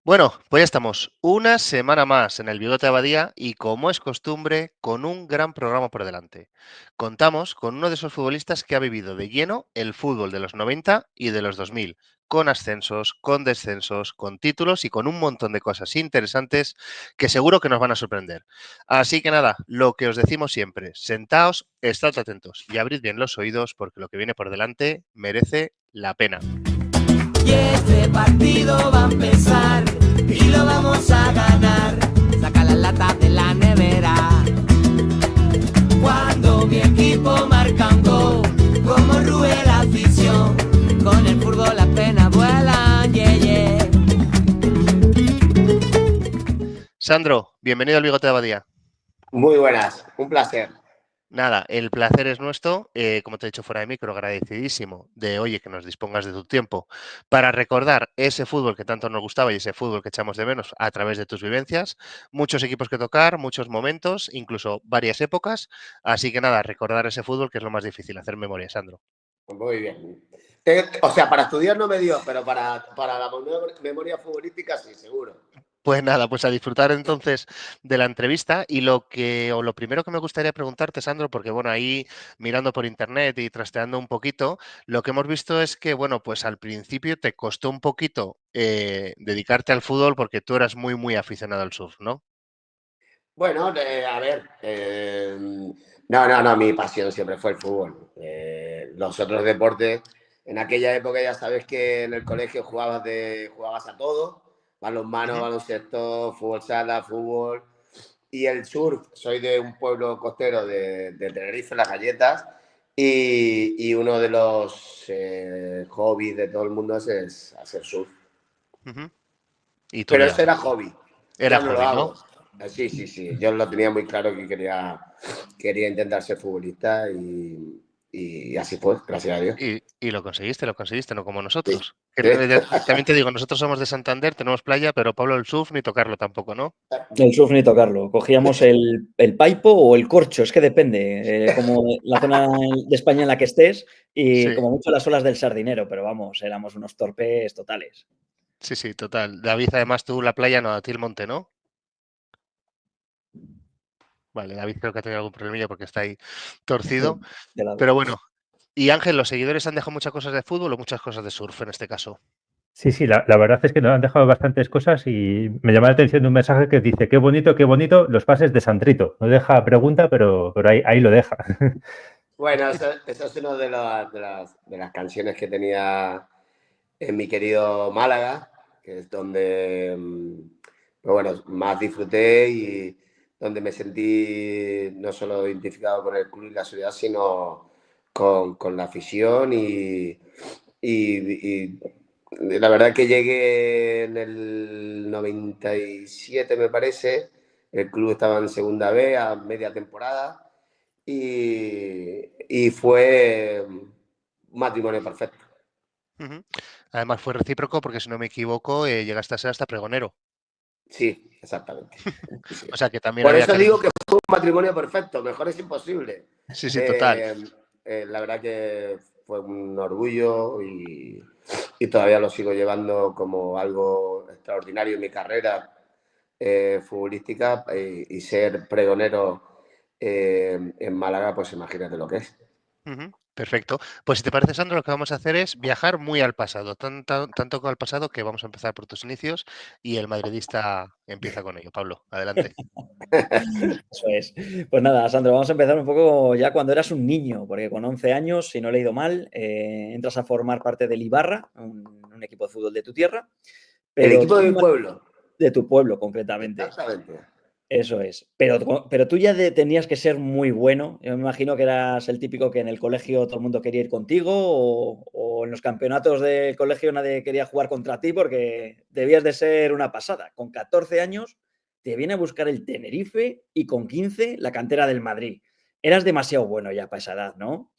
Bueno, pues ya estamos una semana más en el Bigote de Abadía y, como es costumbre, con un gran programa por delante. Contamos con uno de esos futbolistas que ha vivido de lleno el fútbol de los 90 y de los 2000, con ascensos, con descensos, con títulos y con un montón de cosas interesantes que seguro que nos van a sorprender. Así que nada, lo que os decimos siempre, sentaos, estad atentos y abrid bien los oídos porque lo que viene por delante merece la pena. Y este partido va a empezar y lo vamos a ganar. Saca la lata de la nevera. Cuando mi equipo marca un gol, como rue la afición, con el fútbol las penas vuelan, yeah, yeah. Sandro, bienvenido al Bigote de Abadía. Muy buenas, un placer. Nada, el placer es nuestro, como te he dicho fuera de micro, agradecidísimo de, oye, que nos dispongas de tu tiempo para recordar ese fútbol que tanto nos gustaba y ese fútbol que echamos de menos a través de tus vivencias, muchos equipos que tocar, muchos momentos, incluso varias épocas, así que nada, recordar ese fútbol que es lo más difícil, hacer memoria, Sandro. Muy bien. O sea, para estudiar no me dio, pero para la memoria futbolística sí, seguro. Pues nada, pues a disfrutar entonces de la entrevista y lo primero que me gustaría preguntarte, Sandro, porque bueno, ahí mirando por internet y trasteando un poquito, lo que hemos visto es que, bueno, pues al principio te costó un poquito dedicarte al fútbol porque tú eras muy aficionado al surf, ¿no? Bueno, a ver, no, mi pasión siempre fue el fútbol. Los otros deportes, en aquella época ya sabes que en el colegio jugabas a todo, balonmano, Ujú. baloncesto, fútbol sala, fútbol. Y el surf, soy de un pueblo costero de Tenerife, Las Galletas, y uno de los hobbies de todo el mundo es hacer surf. Ujú. Y tú Pero le eso dabas. era hobby, Era ya no lo hobby, ¿no? hago. Sí, yo lo tenía muy claro que quería intentar ser futbolista y así fue, gracias a Dios. Y lo conseguiste, no como Sí. nosotros. Que Sí. también te digo, nosotros somos de Santander, tenemos playa, pero Pablo el surf ni tocarlo tampoco, ¿no? El surf ni tocarlo. Cogíamos el paipo o el corcho, es que depende, como la zona de España en la que estés y Sí. como mucho las olas del Sardinero, pero vamos, éramos unos torpes totales. Sí, total. David, además tú la playa, no, a ti el monte, ¿no? Vale, David creo que ha tenido algún problemilla porque está ahí torcido. De lado. Pero bueno. Y Ángel, ¿los seguidores han dejado muchas cosas de fútbol o muchas cosas de surf en este caso? Sí, la verdad es que nos han dejado bastantes cosas y me llama la atención un mensaje que dice, qué bonito, los pases de Sandrito. No deja pregunta, pero ahí lo deja. Bueno, eso es una de las canciones que tenía en mi querido Málaga, que es donde pues bueno, más disfruté y donde me sentí no solo identificado con el club y la ciudad, sino con la afición y la verdad que llegué en el 97, me parece. El club estaba en segunda B a media temporada y fue un matrimonio perfecto. Ujú. Además fue recíproco porque, si no me equivoco, llegaste a ser hasta pregonero. Sí, exactamente. Sí. O sea que también Por había eso cariño. digo que fue un matrimonio perfecto, mejor es imposible. Sí, total. La verdad que fue un orgullo y todavía lo sigo llevando como algo extraordinario en mi carrera futbolística y ser pregonero en Málaga, pues imagínate lo que es. Ujú. Perfecto. Pues si te parece, Sandro, lo que vamos a hacer es viajar muy al pasado, tanto al pasado que vamos a empezar por tus inicios y el madridista empieza con ello. Pablo, adelante. Eso es. Pues nada, Sandro, vamos a empezar un poco ya cuando eras un niño, porque con 11 años, si no he leído mal, entras a formar parte del Ibarra, un equipo de fútbol de tu tierra, El pero equipo de mi pueblo. de tu pueblo concretamente. Exactamente. Eso es. Pero tú ya tenías que ser muy bueno. Yo me imagino que eras el típico que en el colegio todo el mundo quería ir contigo o en los campeonatos del colegio nadie quería jugar contra ti porque debías de ser una pasada. Con 14 años te viene a buscar el Tenerife y con 15 la cantera del Madrid. Eras demasiado bueno ya para esa edad, ¿no?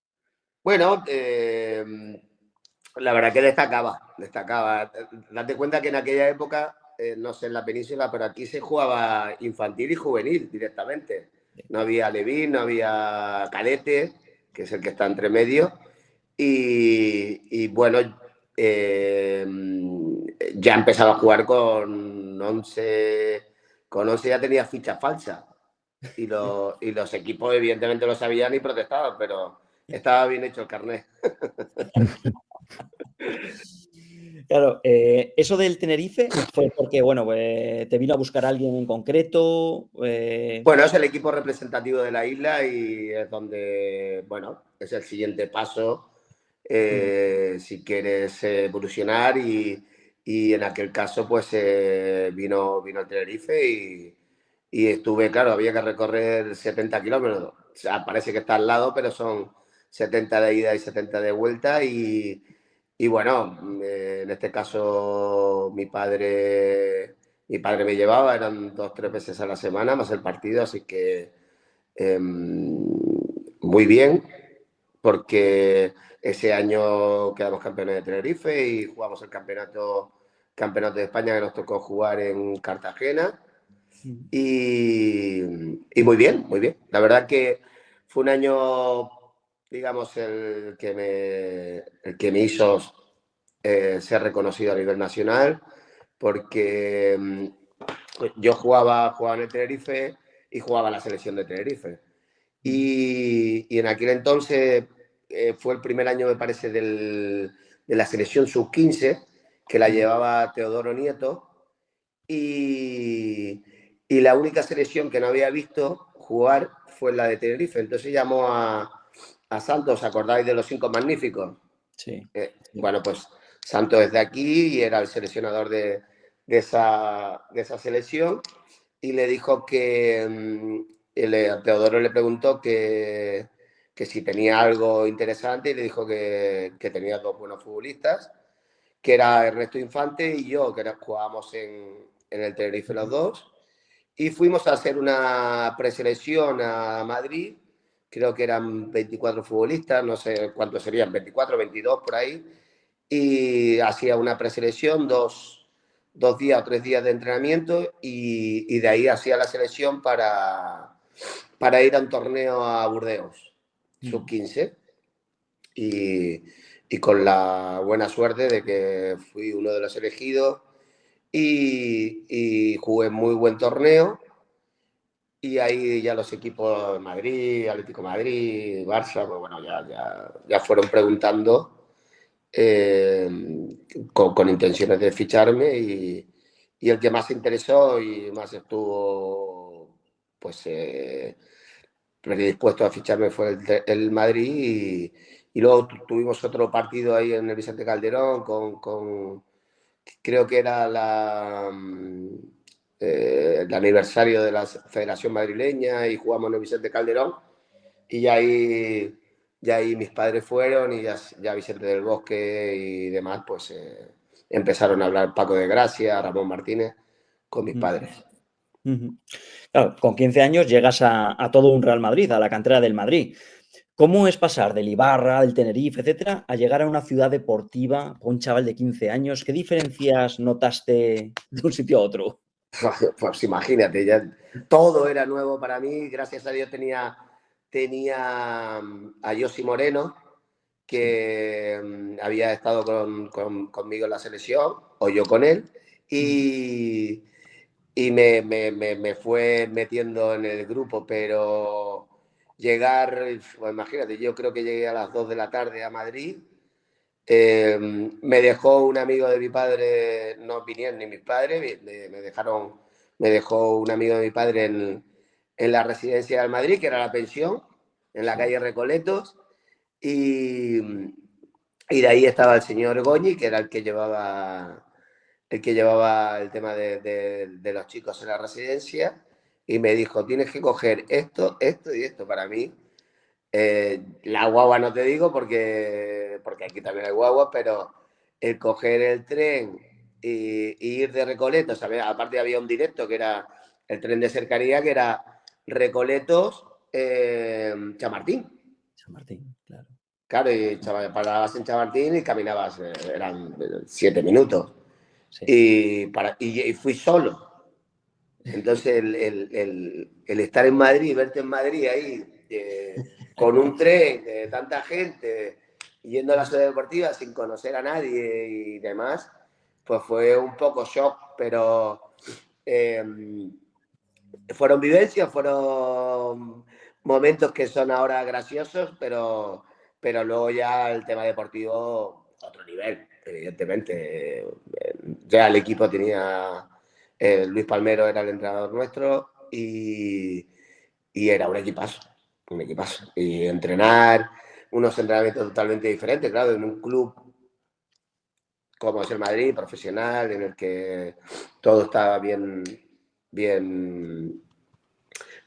Bueno, la verdad que destacaba. Date cuenta que en aquella época, no sé en la península, pero aquí se jugaba infantil y juvenil directamente. No había Levín, no había cadete, que es el que está entre medio. Y bueno, ya empezaba a jugar con 11 ya tenía ficha falsa. Y los equipos evidentemente lo sabían y protestaban, pero estaba bien hecho el carnet. Claro, eso del Tenerife fue porque, bueno, te vino a buscar alguien en concreto. Bueno, es el equipo representativo de la isla y es donde, bueno, es el siguiente paso si quieres evolucionar y en aquel caso pues vino el Tenerife y estuve, claro, había que recorrer 70 kilómetros. O sea, parece que está al lado, pero son 70 de ida y 70 de vuelta y bueno, en este caso mi padre me llevaba, eran 2 o 3 veces a la semana, más el partido, así que muy bien, porque ese año quedamos campeones de Tenerife y jugamos el campeonato de España que nos tocó jugar en Cartagena. Y muy bien, muy bien. La verdad que fue un año, digamos, el que me hizo ser reconocido a nivel nacional, porque yo jugaba en el Tenerife y jugaba en la selección de Tenerife. Y en aquel entonces fue el primer año, me parece, de la selección sub-15, que la llevaba Teodoro Nieto. Y la única selección que no había visto jugar fue la de Tenerife. Entonces llamó a Santos, ¿acordáis de los 5 magníficos? Sí. Bueno, pues Santos es de aquí y era el seleccionador de esa selección y le dijo que Teodoro le preguntó que si tenía algo interesante y le dijo que tenía 2 buenos futbolistas, que era Ernesto Infante y yo, que jugábamos en el Tenerife los dos, y fuimos a hacer una preselección a Madrid, creo que eran 24 futbolistas, no sé cuántos serían, 24, 22 por ahí, y hacía una preselección, 2 días o 3 días de entrenamiento y de ahí hacía la selección para ir a un torneo a Burdeos, sub-15, y con la buena suerte de que fui uno de los elegidos y jugué muy buen torneo. Y ahí ya los equipos de Madrid, Atlético de Madrid, Barça, pues bueno, ya fueron preguntando con intenciones de ficharme y el que más se interesó y más estuvo pues predispuesto a ficharme fue el Madrid y luego tuvimos otro partido ahí en el Vicente Calderón con creo que era el aniversario de la Federación Madrileña y jugamos en el Vicente Calderón y ya ahí mis padres fueron y ya Vicente del Bosque y demás pues empezaron a hablar Paco de Gracia, Ramón Martínez con mis padres. Claro, con 15 años llegas a todo un Real Madrid, a la cantera del Madrid. ¿Cómo es pasar del Ibarra, del Tenerife, etcétera, a llegar a una ciudad deportiva con un chaval de 15 años? ¿Qué diferencias notaste de un sitio a otro? Pues imagínate, ya todo era nuevo para mí. Gracias a Dios tenía a Josi Moreno, que había estado conmigo en la selección, o yo con él, y me fue metiendo en el grupo, pero llegar, pues imagínate, yo creo que llegué a las 2 de la tarde a Madrid. Me dejó un amigo de mi padre, no vinieron ni mis padres, me dejó un amigo de mi padre en la residencia del Madrid, que era la pensión, en la calle Recoletos, y de ahí estaba el señor Goñi, que era el que llevaba el tema de los chicos en la residencia, y me dijo, tienes que coger esto, esto y esto para mí. La guagua no te digo porque aquí también hay guagua, pero el coger el tren y ir de Recoletos, ¿sabes? Aparte había un directo que era el tren de cercanía, que era Recoletos Chamartín. Chamartín, claro. Claro, y parabas en Chamartín y caminabas, eran 7 minutos. Sí. Y fui solo. Entonces el estar en Madrid, verte en Madrid ahí, con un tren, tanta gente, yendo a la ciudad deportiva sin conocer a nadie y demás, pues fue un poco shock, pero fueron vivencias, fueron momentos que son ahora graciosos, pero luego ya el tema deportivo, otro nivel, evidentemente. Ya el equipo tenía, Luis Palmero era el entrenador nuestro y era un equipazo. Y entrenar, unos entrenamientos totalmente diferentes, claro, en un club como es el Madrid, profesional, en el que todo está bien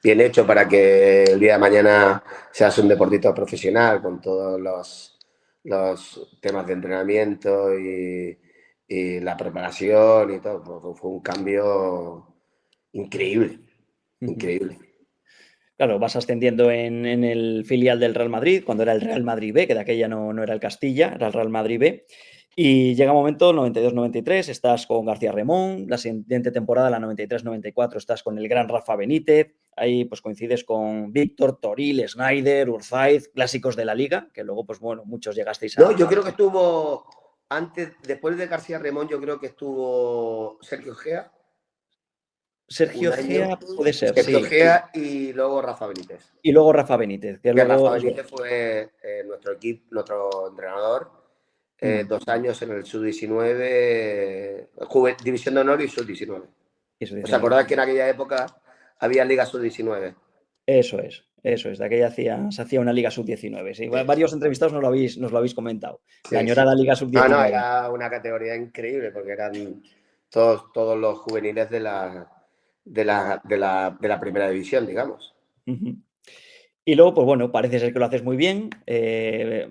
hecho para que el día de mañana seas un deportista profesional con todos los temas de entrenamiento y la preparación y todo. Fue un cambio increíble, increíble. Claro, vas ascendiendo en el filial del Real Madrid, cuando era el Real Madrid B, que de aquella no era el Castilla, era el Real Madrid B. Y llega un momento, 92-93, estás con García Remón, la siguiente temporada, la 93-94, estás con el gran Rafa Benítez, ahí pues coincides con Víctor, Toril, Snyder, Urzaiz, clásicos de la Liga, que luego, pues bueno, muchos llegasteis a... No, yo creo que estuvo, después de García Remón, yo creo que estuvo Sergio Gea. Sergio Gea puede ser, Sergio sí. Gea y luego Rafa Benítez. Y luego Rafa Benítez. Que luego... Rafa Benítez fue nuestro entrenador, 2 años en el Sub-19, División de Honor y Sub-19. ¿Os acordáis que en aquella época había Liga Sub-19? Eso es. De aquella se hacía una Liga Sub-19. Sí. Varios entrevistados nos lo habéis comentado. La añorada Liga Sub-19. No, era una categoría increíble porque eran todos los juveniles de la primera división, digamos. Y luego, pues bueno, parece ser que lo haces muy bien.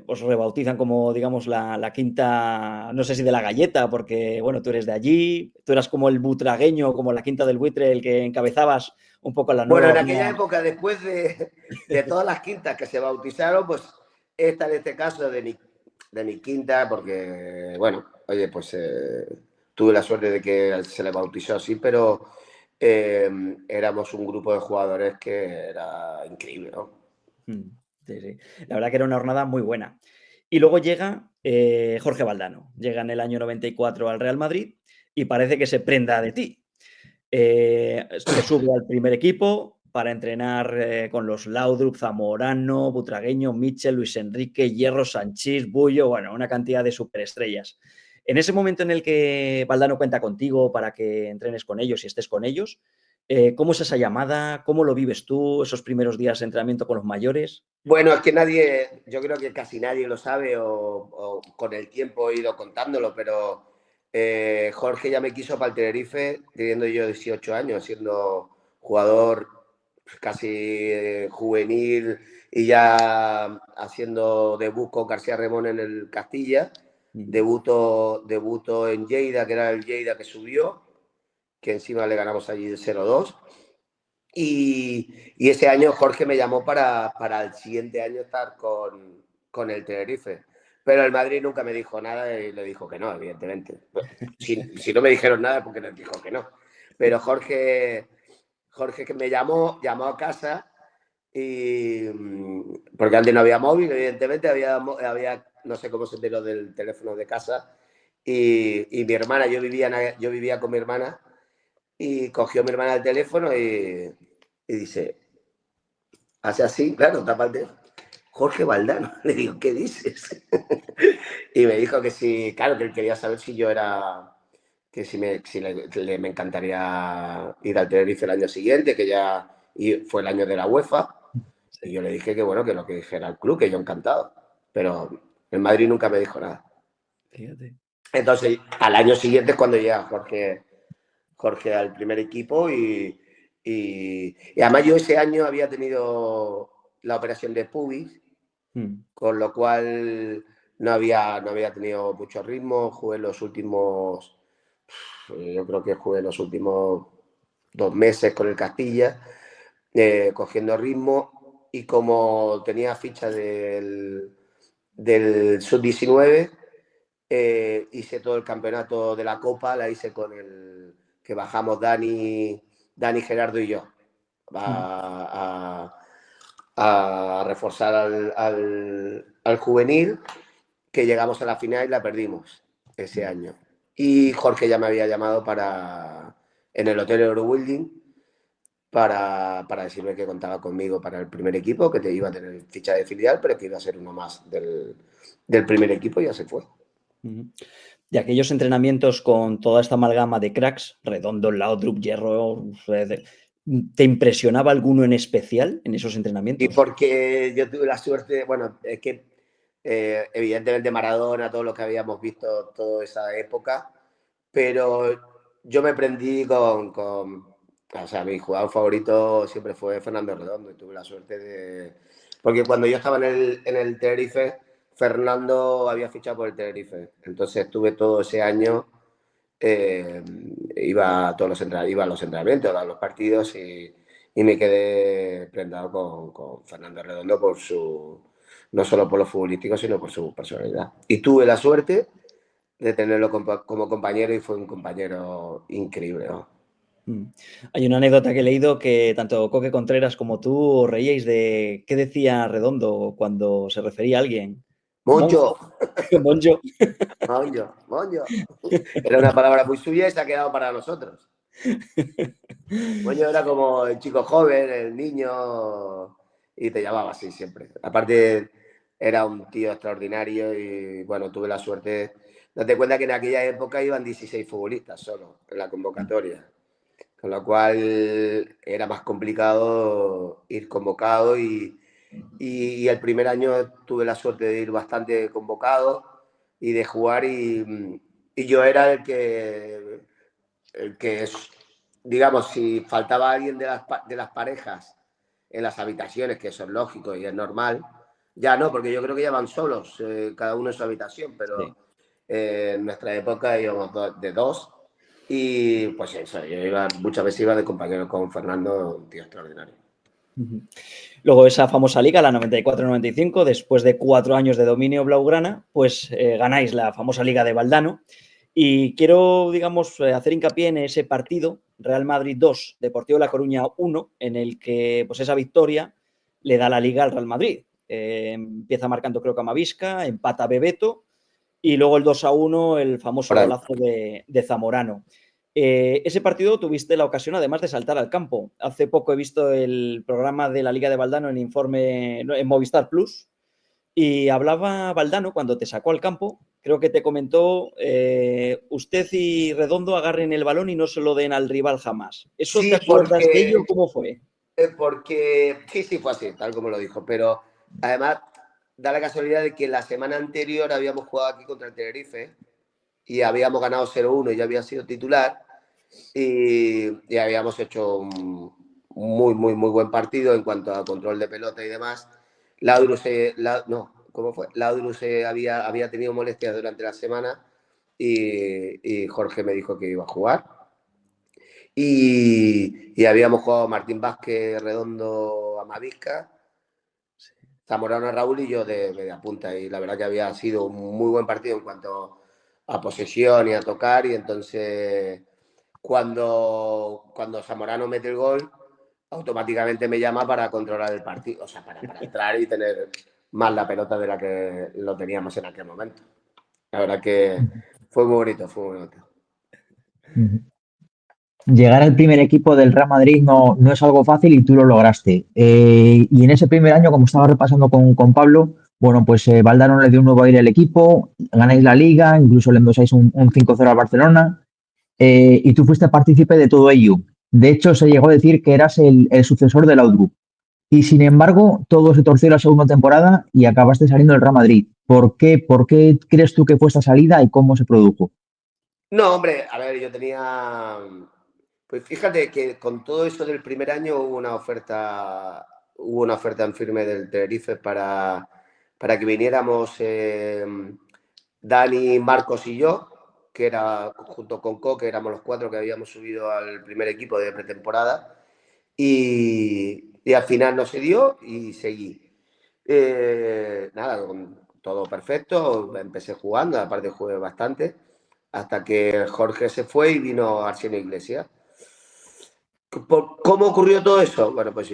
Os rebautizan como, digamos, la quinta, no sé si de la galleta, porque, bueno, tú eres de allí, tú eras como el butragueño, como la quinta del buitre, el que encabezabas un poco la nueva... Bueno, en aquella época, después de todas las quintas que se bautizaron, pues esta en este caso de mi quinta, porque, bueno, oye, pues tuve la suerte de que se le bautizó así, pero éramos un grupo de jugadores que era increíble, ¿no? Sí. La verdad que era una jornada muy buena. Y luego llega Jorge Valdano. Llega en el año 94 al Real Madrid y parece que se prenda de ti. Te sube al primer equipo para entrenar con los Laudrup, Zamorano, Butragueño, Michel, Luis Enrique, Hierro, Sanchís, Bullo, bueno, una cantidad de superestrellas. En ese momento en el que Valdano cuenta contigo para que entrenes con ellos y estés con ellos, ¿cómo es esa llamada? ¿Cómo lo vives tú, esos primeros días de entrenamiento con los mayores? Bueno, es que yo creo que casi nadie lo sabe o con el tiempo he ido contándolo, pero Jorge ya me quiso para el Tenerife teniendo yo 18 años, siendo jugador casi juvenil y ya haciendo debut con García Remón en el Castilla. Debuto en Lleida, que era el Lleida que subió, que encima le ganamos allí 0-2. Y ese año Jorge me llamó para el siguiente año estar con el Tenerife. Pero el Madrid nunca me dijo nada y le dijo que no, evidentemente. Si no me dijeron nada, porque les dijo que no. Pero Jorge que me llamó a casa, porque antes no había móvil, evidentemente, había no sé cómo se enteró del teléfono de casa. Y mi hermana, yo vivía con mi hermana, y cogió mi hermana el teléfono y dice, hace así, claro, tapa el teléfono. Jorge Valdano. Le digo, ¿qué dices? Y me dijo que sí, claro, que él quería saber si yo era, que si me encantaría ir al Tenerife el año siguiente, que ya fue el año de la UEFA. Y yo le dije que bueno, que lo que dijera el club, que yo encantado. Pero en Madrid nunca me dijo nada. Fíjate. Entonces, al año siguiente es cuando llega Jorge al primer equipo y además yo ese año había tenido la operación de pubis, con lo cual no había tenido mucho ritmo. Yo creo que jugué los últimos 2 meses con el Castilla, cogiendo ritmo, y como tenía ficha del Sub-19, hice todo el campeonato de la Copa, la hice con el que bajamos Dani, Gerardo y yo a reforzar al juvenil, que llegamos a la final y la perdimos ese año. y Jorge ya me había llamado en el Hotel Eurobuilding para decirme que contaba conmigo para el primer equipo, que te iba a tener ficha de filial, pero que iba a ser uno más del primer equipo y ya se fue. De aquellos entrenamientos con toda esta amalgama de cracks, Redondo, Laudrup, Hierro, ¿te impresionaba alguno en especial en esos entrenamientos? Y porque yo tuve la suerte, bueno, es que evidentemente Maradona, todo lo que habíamos visto toda esa época, pero yo me prendí o sea, mi jugador favorito siempre fue Fernando Redondo y tuve la suerte de... Porque cuando yo estaba en el Tenerife, Fernando había fichado por el Tenerife. Entonces estuve todo ese año, iba a los entrenamientos, a los partidos y me quedé prendado con Fernando Redondo no solo por lo futbolístico, sino por su personalidad. Y tuve la suerte de tenerlo como compañero y fue un compañero increíble, ¿no? Hay una anécdota que he leído que tanto Coque Contreras como tú os reíais de qué decía Redondo cuando se refería a alguien. Moncho. Moncho. Moncho. Era una palabra muy suya y se ha quedado para nosotros. Moncho era como el chico joven, el niño, y te llamaba así siempre. Aparte, era un tío extraordinario y, bueno, tuve la suerte. Date cuenta que en aquella época iban 16 futbolistas solo en la convocatoria. Con lo cual era más complicado ir convocado y el primer año tuve la suerte de ir bastante convocado y de jugar y yo era el que digamos, si faltaba alguien de las parejas en las habitaciones, que eso es lógico y es normal, ya no, porque yo creo que ya van solos, cada uno en su habitación, pero sí. En nuestra época íbamos de dos. Y pues eso, muchas veces iba de compañero con Fernando, un tío extraordinario. Luego esa famosa liga, la 94-95, después de 4 años de dominio blaugrana, pues ganáis la famosa liga de Valdano. Y quiero, digamos, hacer hincapié en ese partido, Real Madrid 2, Deportivo La Coruña 1, en el que pues esa victoria le da la liga al Real Madrid. Empieza marcando creo que Camavinga, empata Bebeto y luego el 2-1, el famoso golazo de Zamorano. Ese partido tuviste la ocasión además de saltar al campo. Hace poco he visto el programa de la Liga de Valdano en Informe en Movistar Plus y hablaba Valdano cuando te sacó al campo. Creo que te comentó, usted y Redondo agarren el balón y no se lo den al rival jamás. ¿Eso sí, te acuerdas de ello? ¿Cómo fue? Porque sí, fue así, tal como lo dijo. Pero además da la casualidad de que la semana anterior habíamos jugado aquí contra el Tenerife y habíamos ganado 0-1 y ya había sido titular y habíamos hecho un muy buen partido en cuanto a control de pelota y demás. Laudrup había tenido molestias durante la semana y Jorge me dijo que iba a jugar. Y habíamos jugado Martín Vázquez, Redondo, Camavinga, Zamorano, Raúl y yo de media punta. Y la verdad que había sido un muy buen partido en cuanto a posesión y a tocar. Y entonces, cuando Zamorano mete el gol, automáticamente me llama para controlar el partido. O sea, para entrar y tener más la pelota de la que lo teníamos en aquel momento. La verdad que fue muy bonito, fue muy bonito. Llegar al primer equipo del Real Madrid no es algo fácil y tú lo lograste. Y en ese primer año, como estaba repasando con Pablo, bueno, pues Valdano le dio un nuevo aire al equipo, ganáis la Liga, incluso le endosáis un 5-0 al Barcelona, y tú fuiste partícipe de todo ello. De hecho, se llegó a decir que eras el sucesor de Laudrup. Y sin embargo, todo se torció la segunda temporada y acabaste saliendo del Real Madrid. ¿Por qué crees tú que fue esta salida y cómo se produjo? No, hombre, a ver, yo tenía... Pues fíjate que con todo eso del primer año hubo una oferta en firme del Tenerife para que viniéramos Dani, Marcos y yo, que era junto con Coque, éramos los 4 que habíamos subido al primer equipo de pretemporada y al final no se dio y seguí. Nada, todo perfecto, empecé jugando, aparte jugué bastante, hasta que Jorge se fue y vino Arsenio Iglesias. ¿Cómo ocurrió todo eso? Bueno, pues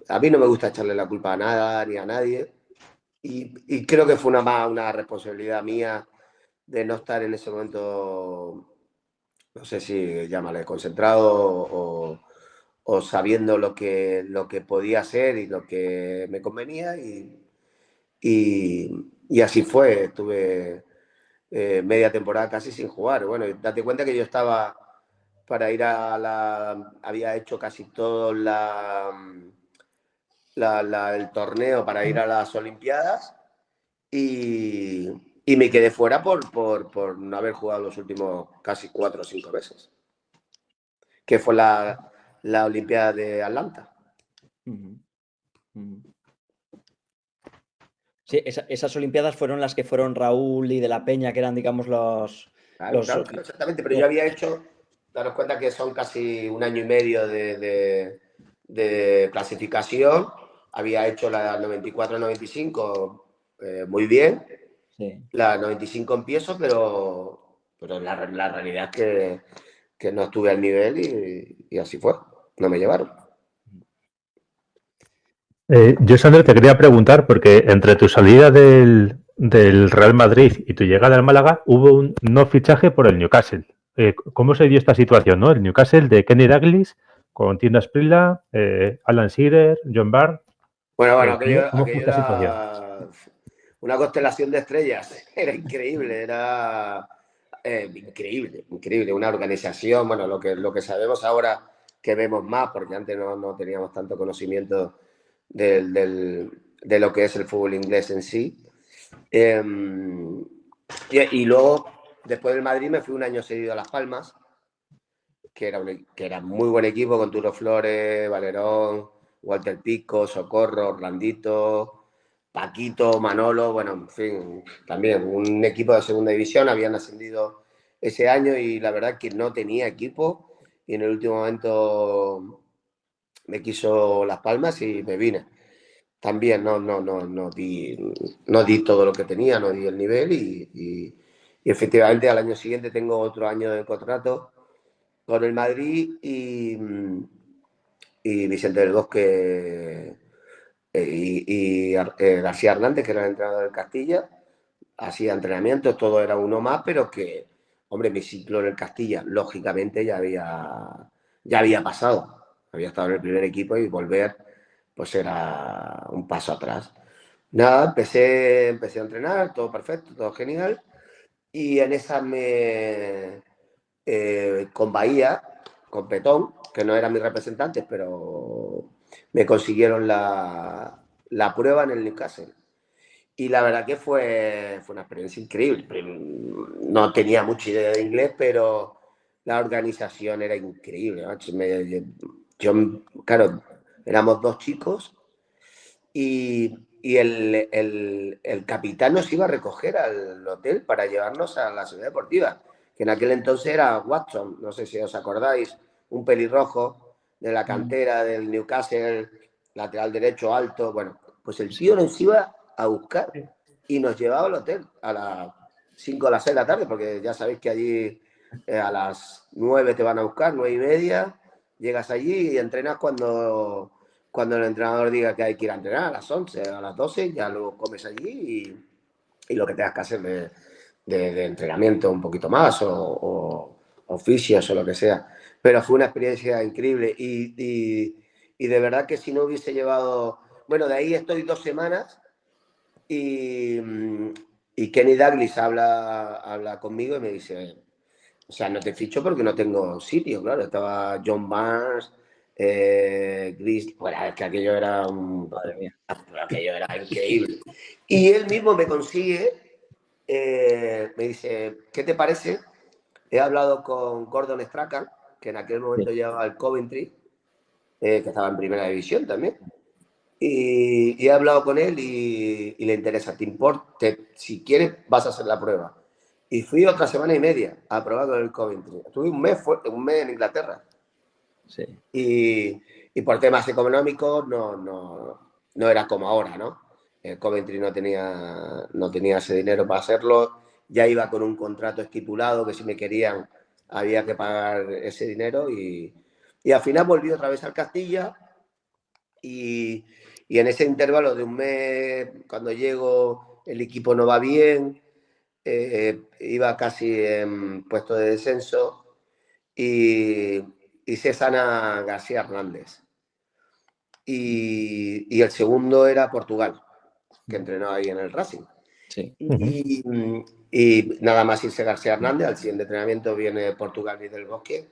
a mí no me gusta echarle la culpa a nada ni a nadie y creo que fue una responsabilidad mía de no estar en ese momento, no sé si llámale concentrado o sabiendo lo que podía hacer y lo que me convenía y así fue. Estuve media temporada casi sin jugar. Bueno, date cuenta que yo estaba para ir había hecho casi todo el torneo para ir a las Olimpiadas y me quedé fuera por no haber jugado los últimos casi 4 o 5 meses, que fue la Olimpiada de Atlanta. Sí, esas Olimpiadas fueron las que fueron Raúl y De la Peña, que eran, digamos, los... Claro, exactamente, pero yo había hecho, daros cuenta que son casi 1 año y medio de clasificación, había hecho la 94-95 muy bien, sí. La 95 empiezo, pero la realidad es que no estuve al nivel y así fue, no me llevaron. Yo, Sandro, te quería preguntar, porque entre tu salida del Real Madrid y tu llegada al Málaga hubo un no fichaje por el Newcastle. ¿Cómo se dio esta situación, no? El Newcastle de Kenny Dalglish con Tino Asprilla, Alan Shearer, John Barnes. Bueno, aquello era una constelación de estrellas. Era increíble, era increíble. Una organización, bueno, lo que sabemos ahora que vemos más, porque antes no teníamos tanto conocimiento de lo que es el fútbol inglés en sí. Y luego, después del Madrid, me fui 1 año seguido a Las Palmas, que era muy buen equipo, con Turo Flores, Valerón, Walter Pico, Socorro, Orlandito, Paquito, Manolo, bueno, en fin, también un equipo de segunda división, habían ascendido ese año y la verdad que no tenía equipo y en el último momento me quiso Las Palmas y me vine. También no di todo lo que tenía, no di el nivel y efectivamente al año siguiente tengo otro año de contrato con el Madrid y Vicente del Bosque y García Hernández, que era el entrenador del Castilla, hacía entrenamientos, todo era uno más, pero que, hombre, mi ciclo en el Castilla, lógicamente, ya había pasado. Había estado en el primer equipo y volver, pues era un paso atrás. Nada, empecé a entrenar, todo perfecto, todo genial, y en esa con Bahía, con Petón, que no eran mis representantes, pero me consiguieron la prueba en el Newcastle. Y la verdad que fue una experiencia increíble. No tenía mucha idea de inglés, pero la organización era increíble. Claro, éramos 2 chicos y el capitán nos iba a recoger al hotel para llevarnos a la ciudad deportiva, que en aquel entonces era Watson, no sé si os acordáis, un pelirrojo de la cantera del Newcastle, lateral derecho alto. Bueno, pues el tío nos iba a buscar y nos llevaba al hotel a las 5 o las 6 de la tarde, porque ya sabéis que allí a las 9 te van a buscar, 9:30, llegas allí y entrenas cuando el entrenador diga que hay que ir a entrenar, a las 11, a las 12, ya luego comes allí y lo que tengas que hacer de entrenamiento un poquito más o oficios o lo que sea. Pero fue una experiencia increíble y de verdad que si no hubiese llevado... Bueno, de ahí estoy 2 semanas y Kenny Dalglish habla conmigo y me dice, o sea, no te ficho porque no tengo sitio, claro. Estaba John Barnes, Gris, bueno, es que aquello era aquello era increíble. Y él mismo me consigue, me dice, ¿qué te parece? He hablado con Gordon Strachan, que en aquel momento llevaba el Coventry, que estaba en primera división también. Y he hablado con él y le interesa. ¿Te importa? Si quieres, vas a hacer la prueba. Y fui otra 1 semana y media a probar con el Coventry. Estuve un mes en Inglaterra. Sí. Y por temas económicos no era como ahora, ¿no? El Coventry no tenía ese dinero para hacerlo. Ya iba con un contrato estipulado que si me querían había que pagar ese dinero. Y al final volví otra vez al Castilla. Y en ese intervalo de un mes, cuando llego, el equipo no va bien. iba casi en puesto de descenso y César García Hernández. Y el segundo era Portugal, que entrenó ahí en el Racing. Sí. Y nada más irse García Hernández, al siguiente entrenamiento viene Portugal y del Bosque,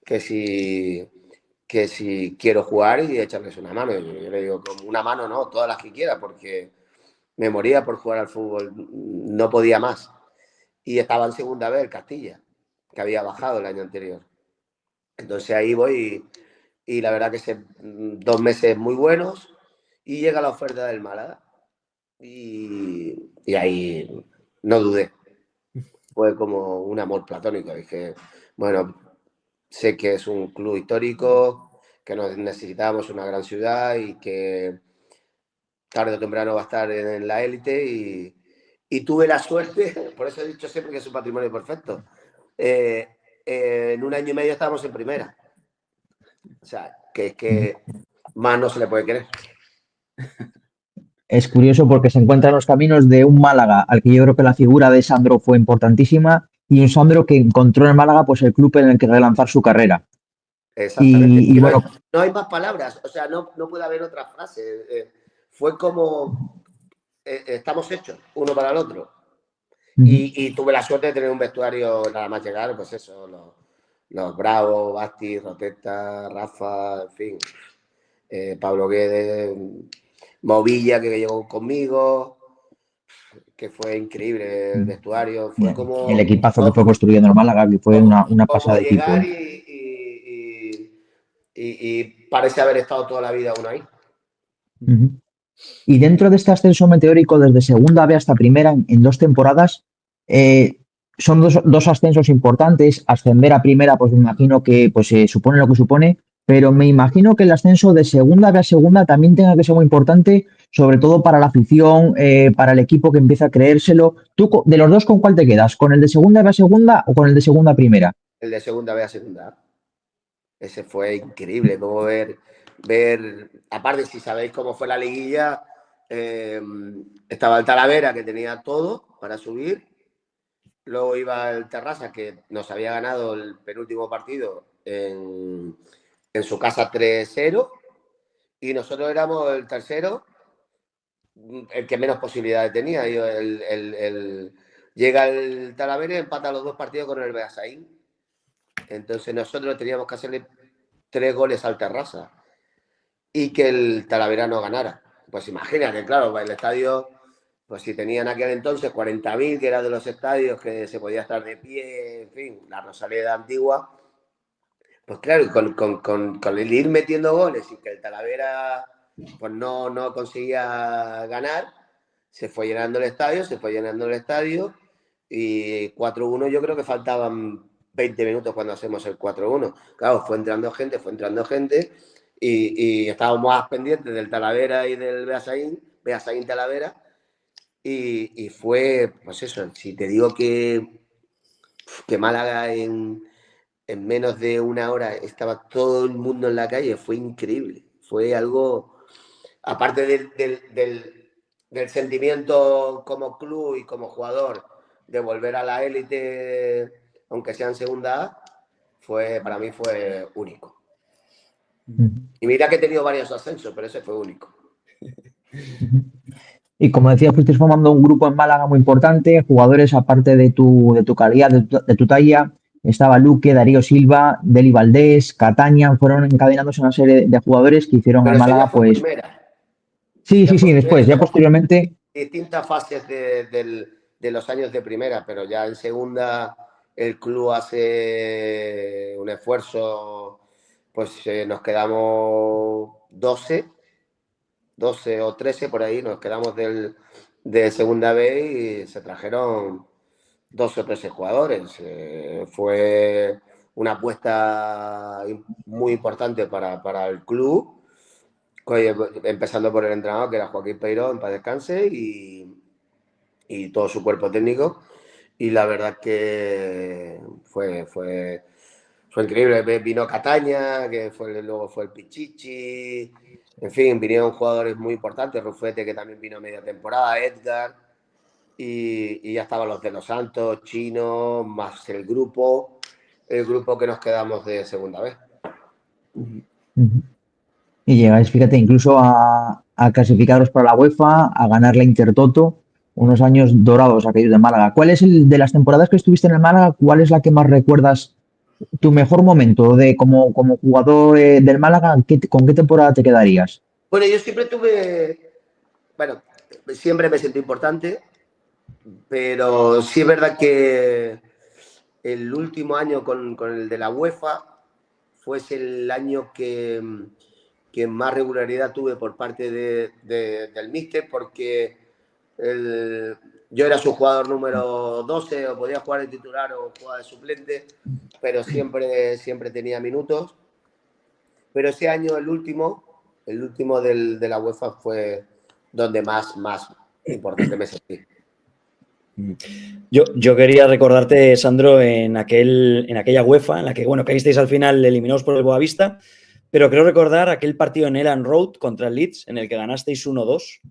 que si quiero jugar y echarles una mano. Yo le digo, como una mano no, todas las que quiera, porque me moría por jugar al fútbol, no podía más. Y estaba en segunda vez el Castilla, que había bajado el año anterior. Entonces ahí voy y la verdad que 2 meses muy buenos y llega la oferta del Málaga. Y ahí no dudé. Fue como un amor platónico. Dije, bueno, sé que es un club histórico, que necesitábamos una gran ciudad y que tarde o temprano va a estar en la élite y tuve la suerte, por eso he dicho siempre que es un patrimonio perfecto. En 1 año y medio estábamos en primera. O sea, que es que más no se le puede querer. Es curioso porque se encuentran los caminos de un Málaga al que yo creo que la figura de Sandro fue importantísima y un Sandro que encontró en Málaga pues el club en el que relanzar su carrera. Exactamente. Y bueno, no hay más palabras, o sea, no puede haber otra frase. Fue como estamos hechos uno para el otro. Y tuve la suerte de tener un vestuario nada más llegar, pues eso, los Bravo, Basti, Roteta, Rafa, en fin, Pablo Guedes, Movilla, que llegó conmigo, que fue increíble el vestuario, fue como... el equipazo que fue construyendo el Málaga, que fue una pasada de equipo. Llegar y parece haber estado toda la vida uno ahí. Y dentro de este ascenso meteórico desde segunda B hasta primera en 2 temporadas, son dos ascensos importantes. Ascender a primera, pues me imagino que pues, supone lo que supone, pero me imagino que el ascenso de segunda B a segunda también tenga que ser muy importante, sobre todo para la afición, para el equipo que empieza a creérselo. ¿Tú de los dos con cuál te quedas? ¿Con el de segunda B a segunda o con el de segunda a primera? El de segunda B a segunda. Ese fue increíble, como ver, aparte si sabéis cómo fue la liguilla, estaba el Talavera que tenía todo para subir, luego iba el Terrassa que nos había ganado el penúltimo partido en su casa 3-0 y nosotros éramos el tercero, el que menos posibilidades tenía. Llega el Talavera y empata los 2 partidos con el Beasaín. Entonces nosotros teníamos que hacerle 3 goles al Terrassa y que el Talavera no ganara. Pues imagínate, claro, el estadio, pues si tenían aquel entonces 40.000, que era de los estadios que se podía estar de pie, en fin, la Rosaleda antigua, pues claro, con el ir metiendo goles y que el Talavera pues no conseguía ganar, se fue llenando el estadio y 4-1 yo creo que faltaban 20 minutos cuando hacemos el 4-1. Claro, fue entrando gente y estábamos más pendientes del Talavera y del Beasaín Talavera y fue, pues eso, si te digo que Málaga en menos de 1 hora estaba todo el mundo en la calle, fue increíble, fue algo, aparte del sentimiento como club y como jugador de volver a la élite, aunque sea en segunda A, para mí fue único. Y mira que he tenido varios ascensos, pero ese fue único. Y como decía, fuiste formando un grupo en Málaga muy importante, jugadores aparte de tu calidad, de tu talla. Estaba Luque, Darío Silva, Deli Valdés, Cataña, fueron encadenándose una serie de jugadores que hicieron al Málaga, pues. Primera. Sí, después, ya posteriormente. Distintas fases de los años de primera, pero ya en segunda el club hace un esfuerzo, pues nos quedamos 12 o 13 por ahí, nos quedamos de segunda B y se trajeron 12 o 13 jugadores. Fue una apuesta muy importante para el club, empezando por el entrenador, que era Joaquín Peiró, en paz descanse, y todo su cuerpo técnico. Y la verdad que fue increíble. Vino Cataña, que luego fue el Pichichi. En fin, vinieron jugadores muy importantes. Rufete, que también vino media temporada. Edgar. y ya estaban los de Los Santos, Chino, más el grupo que nos quedamos de segunda vez. Ujú. Y llegáis, fíjate, incluso a clasificaros para la UEFA, a ganar la Intertoto, unos años dorados aquellos de Málaga. ¿Cuál es de las temporadas que estuviste en el Málaga, cuál es la que más recuerdas tu mejor momento de como jugador del Málaga? ¿Con qué temporada te quedarías? Bueno, yo siempre me sentí importante, pero sí es verdad que el último año con el de la UEFA fue el año que más regularidad tuve por parte del míster, porque yo era su jugador número 12, o podía jugar de titular o jugar de suplente, pero siempre tenía minutos. Pero ese año, el último de la UEFA, fue donde más importante me sentí. Yo quería recordarte, Sandro, en aquella UEFA en la que, bueno, caísteis al final eliminados por el Boavista, pero creo recordar aquel partido en Elland Road contra el Leeds en el que ganasteis 1-2.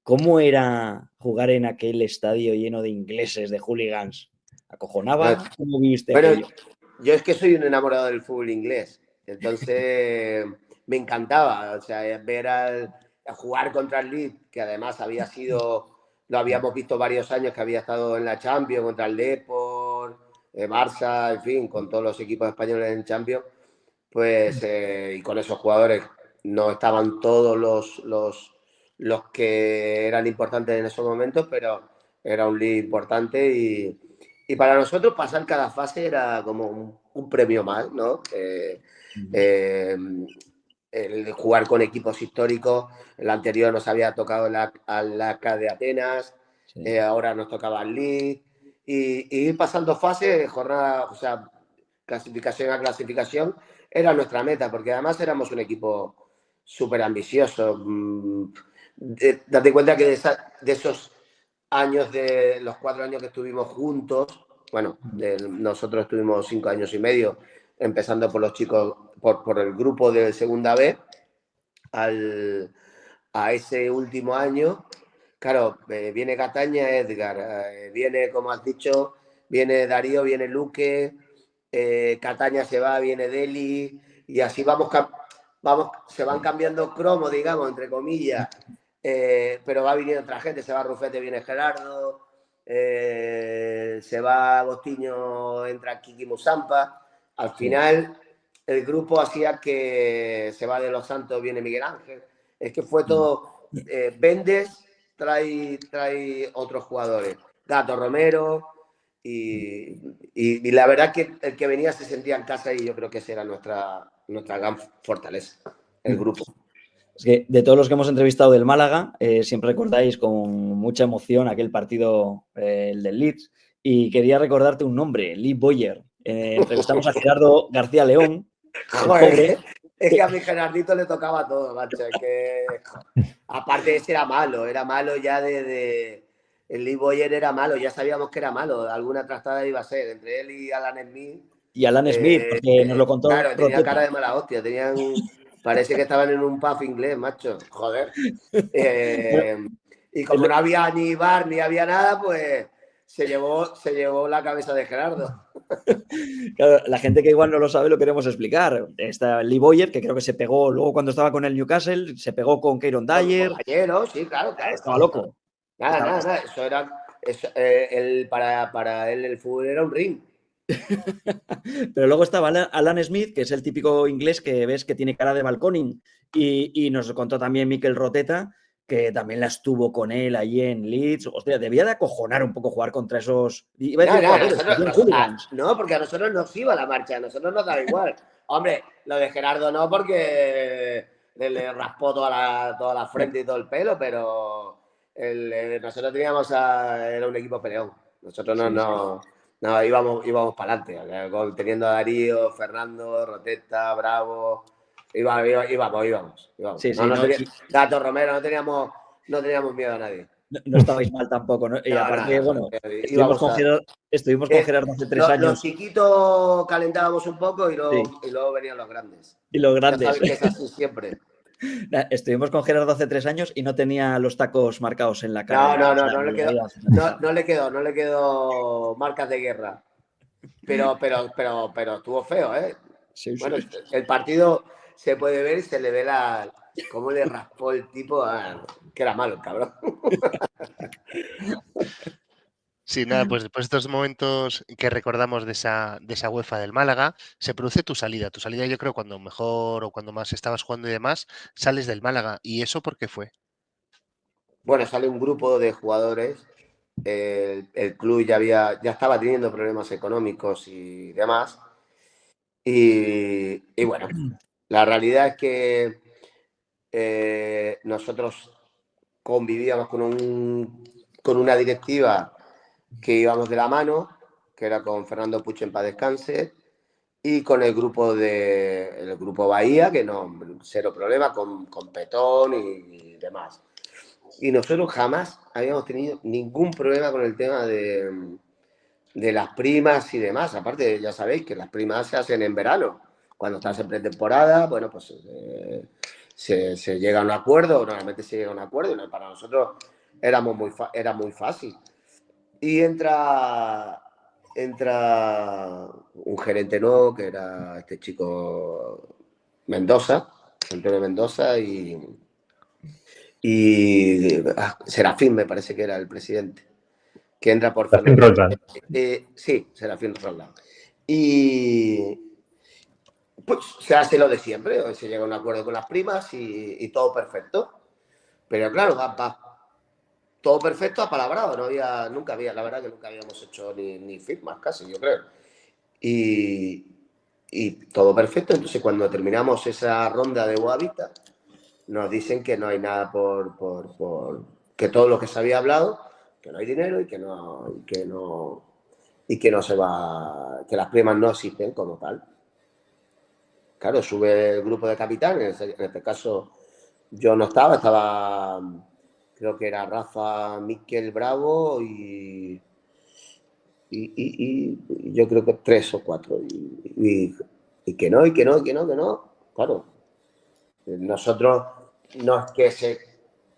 ¿Cómo era jugar en aquel estadio lleno de ingleses, de hooligans? ¿Acojonaba? ¿Cómo viviste aquello? Yo es que soy un enamorado del fútbol inglés, entonces me encantaba, o sea, ver a jugar contra el Leeds, que además lo habíamos visto varios años, que había estado en la Champions, contra el Depor, Barça, en fin, con todos los equipos españoles en Champions, pues, y con esos jugadores no estaban todos los que eran importantes en esos momentos, pero era un Leeds importante y para nosotros pasar cada fase era como un premio más, ¿no? El jugar con equipos históricos, el anterior nos había tocado la AK de Atenas, sí. Ahora nos tocaba el Leeds, y ir pasando fases, jornada, o sea, clasificación a clasificación, era nuestra meta, porque además éramos un equipo súper ambicioso. Date cuenta que de esos años, de los 4 años que estuvimos juntos, bueno, nosotros estuvimos 5 años y medio, empezando por los chicos, por el grupo de segunda B, a ese último año, claro, viene Cataña, Edgar, viene, como has dicho, viene Darío, viene Luque, Cataña se va, viene Deli, y así se van cambiando cromos, digamos, entre comillas, pero va viniendo otra gente, se va Rufete, viene Gerardo, se va Agostinho, entra Kiki Musampa. Al final, el grupo hacía que se va de Los Santos, viene Miguel Ángel. Es que fue todo, vendes, trae otros jugadores. Gato Romero, y la verdad que el que venía se sentía en casa, y yo creo que esa era nuestra gran fortaleza, el grupo. Es que de todos los que hemos entrevistado del Málaga, siempre recordáis con mucha emoción aquel partido, el del Leeds, y quería recordarte un nombre, Lee Boyer. Entrevistamos a Gerardo García León. Joder, es que a mi Gerardito le tocaba todo, macho. Es que, aparte, ese era malo ya el Lee Boyer era malo, ya sabíamos que era malo, alguna trastada iba a ser, entre él y Alan Smith. Y Alan Smith, porque nos lo contó. Claro, tenía cara de mala hostia, parece que estaban en un pub inglés, macho, joder. Y como no había ni bar ni había nada, pues se llevó la cabeza de Gerardo. Claro, la gente que igual no lo sabe lo queremos explicar. Está Lee Boyer, que creo que se pegó luego cuando estaba con el Newcastle, se pegó con Kieron Dyer. Compañero, sí, claro. Estaba loco. Nada. Para él el fútbol era un ring. Pero luego estaba Alan Smith, que es el típico inglés que ves que tiene cara de balconing, y nos contó también Mikel Roteta, que también la estuvo con él allí en Leeds. Hostia, debía de acojonar un poco jugar contra esos... No, porque a nosotros nos iba la marcha, a nosotros nos daba igual. Hombre, lo de Gerardo no, porque le raspó toda la frente y todo el pelo, pero nosotros era un equipo peleón. Nosotros no, íbamos para adelante, teniendo a Darío, Fernando, Roteta, Bravo, íbamos. Sí, Gato Romero, no teníamos miedo a nadie. No estabais mal tampoco, ¿no? Y aparte, bueno, estuvimos con Gerardo hace 3 años. Los chiquitos calentábamos un poco y luego venían los grandes. Y los grandes. Ya sabes que es así siempre. Estuvimos con Gerardo hace 3 años y no tenía los tacos marcados en la cara. No le quedó marcas de guerra. Pero estuvo feo, ¿eh? Sí, Bueno, sí. el partido se puede ver y se le ve cómo le raspó el tipo, que era malo el cabrón. Sí, nada, pues después de estos momentos que recordamos de esa UEFA del Málaga, se produce tu salida. Tu salida, yo creo, cuando mejor o cuando más estabas jugando y demás, sales del Málaga. ¿Y eso por qué fue? Bueno, sale un grupo de jugadores. El club ya estaba teniendo problemas económicos y demás. Y bueno, la realidad es que nosotros convivíamos con una directiva que íbamos de la mano, que era con Fernando Puig en paz descanse, y con el grupo Bahía, que no, cero problema, con Petón y demás. Y nosotros jamás habíamos tenido ningún problema con el tema de las primas y demás. Aparte, ya sabéis que las primas se hacen en verano. Cuando estás en pretemporada, bueno, pues se llega a un acuerdo, normalmente se llega a un acuerdo, y para nosotros era muy fácil. Y entra un gerente nuevo, que era este chico Mendoza, Antonio Mendoza, y Serafín me parece que era el presidente, que entra por Serafín Fernando. Roldán. Sí, Serafín Roldán. Y pues se hace lo de siempre, se llega a un acuerdo con las primas y todo perfecto. Pero claro, va todo perfecto apalabrado, nunca había, la verdad que nunca habíamos hecho ni firmas casi, yo creo. Y todo perfecto, entonces cuando terminamos esa ronda de Boavista, nos dicen que no hay nada que todo lo que se había hablado, que no hay dinero y que no se va, que las primas no existen como tal. Claro, sube el grupo de capitanes, en este caso yo no estaba, creo que era Rafa, Miquel Bravo y yo creo que 3 o 4. Y que no. Claro, nosotros no es que se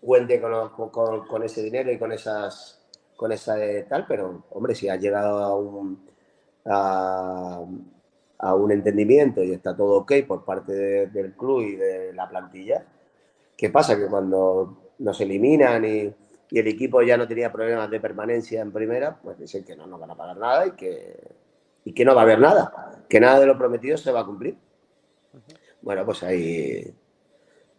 cuente con ese dinero y con esa tal, pero hombre, si has llegado a un entendimiento y está todo ok por parte del club y de la plantilla, ¿qué pasa? Que cuando nos eliminan y el equipo ya no tenía problemas de permanencia en primera, pues dicen que no nos van a pagar nada y que no va a haber nada, que nada de lo prometido se va a cumplir. Bueno, pues ahí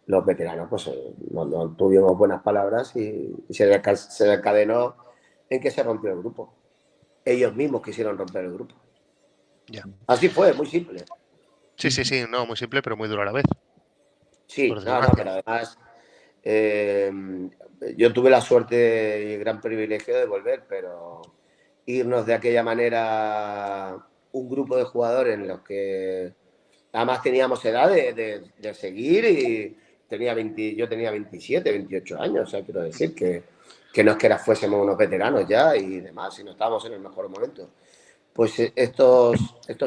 los veteranos pues no tuvimos buenas palabras y se desencadenó en que se rompió el grupo. Ellos mismos quisieron romper el grupo. Ya. Así fue, muy simple. Sí, no, muy simple, pero muy duro a la vez. Sí, Por no, desgracia. pero además yo tuve la suerte y el gran privilegio de volver, pero irnos de aquella manera, un grupo de jugadores en los que además teníamos edad de seguir y yo tenía 27, 28 años, o sea, quiero decir que no es que fuésemos unos veteranos ya y demás, sino estábamos en el mejor momento. Pues estos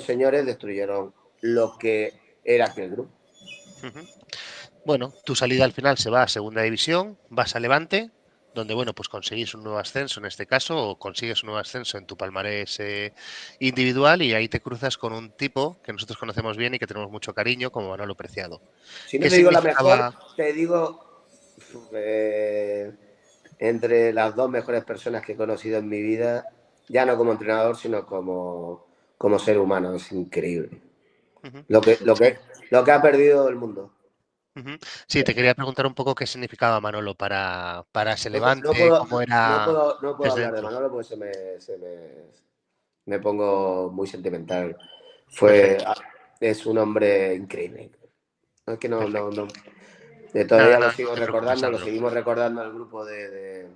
señores destruyeron lo que era aquel grupo. Bueno, tu salida al final se va a Segunda División, vas a Levante, donde, bueno, pues conseguís un nuevo ascenso en este caso, o consigues un nuevo ascenso en tu palmarés individual, y ahí te cruzas con un tipo que nosotros conocemos bien y que tenemos mucho cariño, como Manolo Preciado. Si no ¿Qué te digo la mejor, significaba? te digo entre las 2 mejores personas que he conocido en mi vida, ya no como entrenador, sino como ser humano. Es increíble. Lo que ha perdido el mundo. Sí, te quería preguntar un poco qué significaba Manolo para ese No Levante, puedo, cómo era no puedo desde hablar de dentro. Manolo porque me pongo muy sentimental. Perfecto, Es un hombre increíble. Es que perfecto. todavía lo Nada, sigo no te preocupes, recordando, lo Sandro. seguimos recordando al grupo de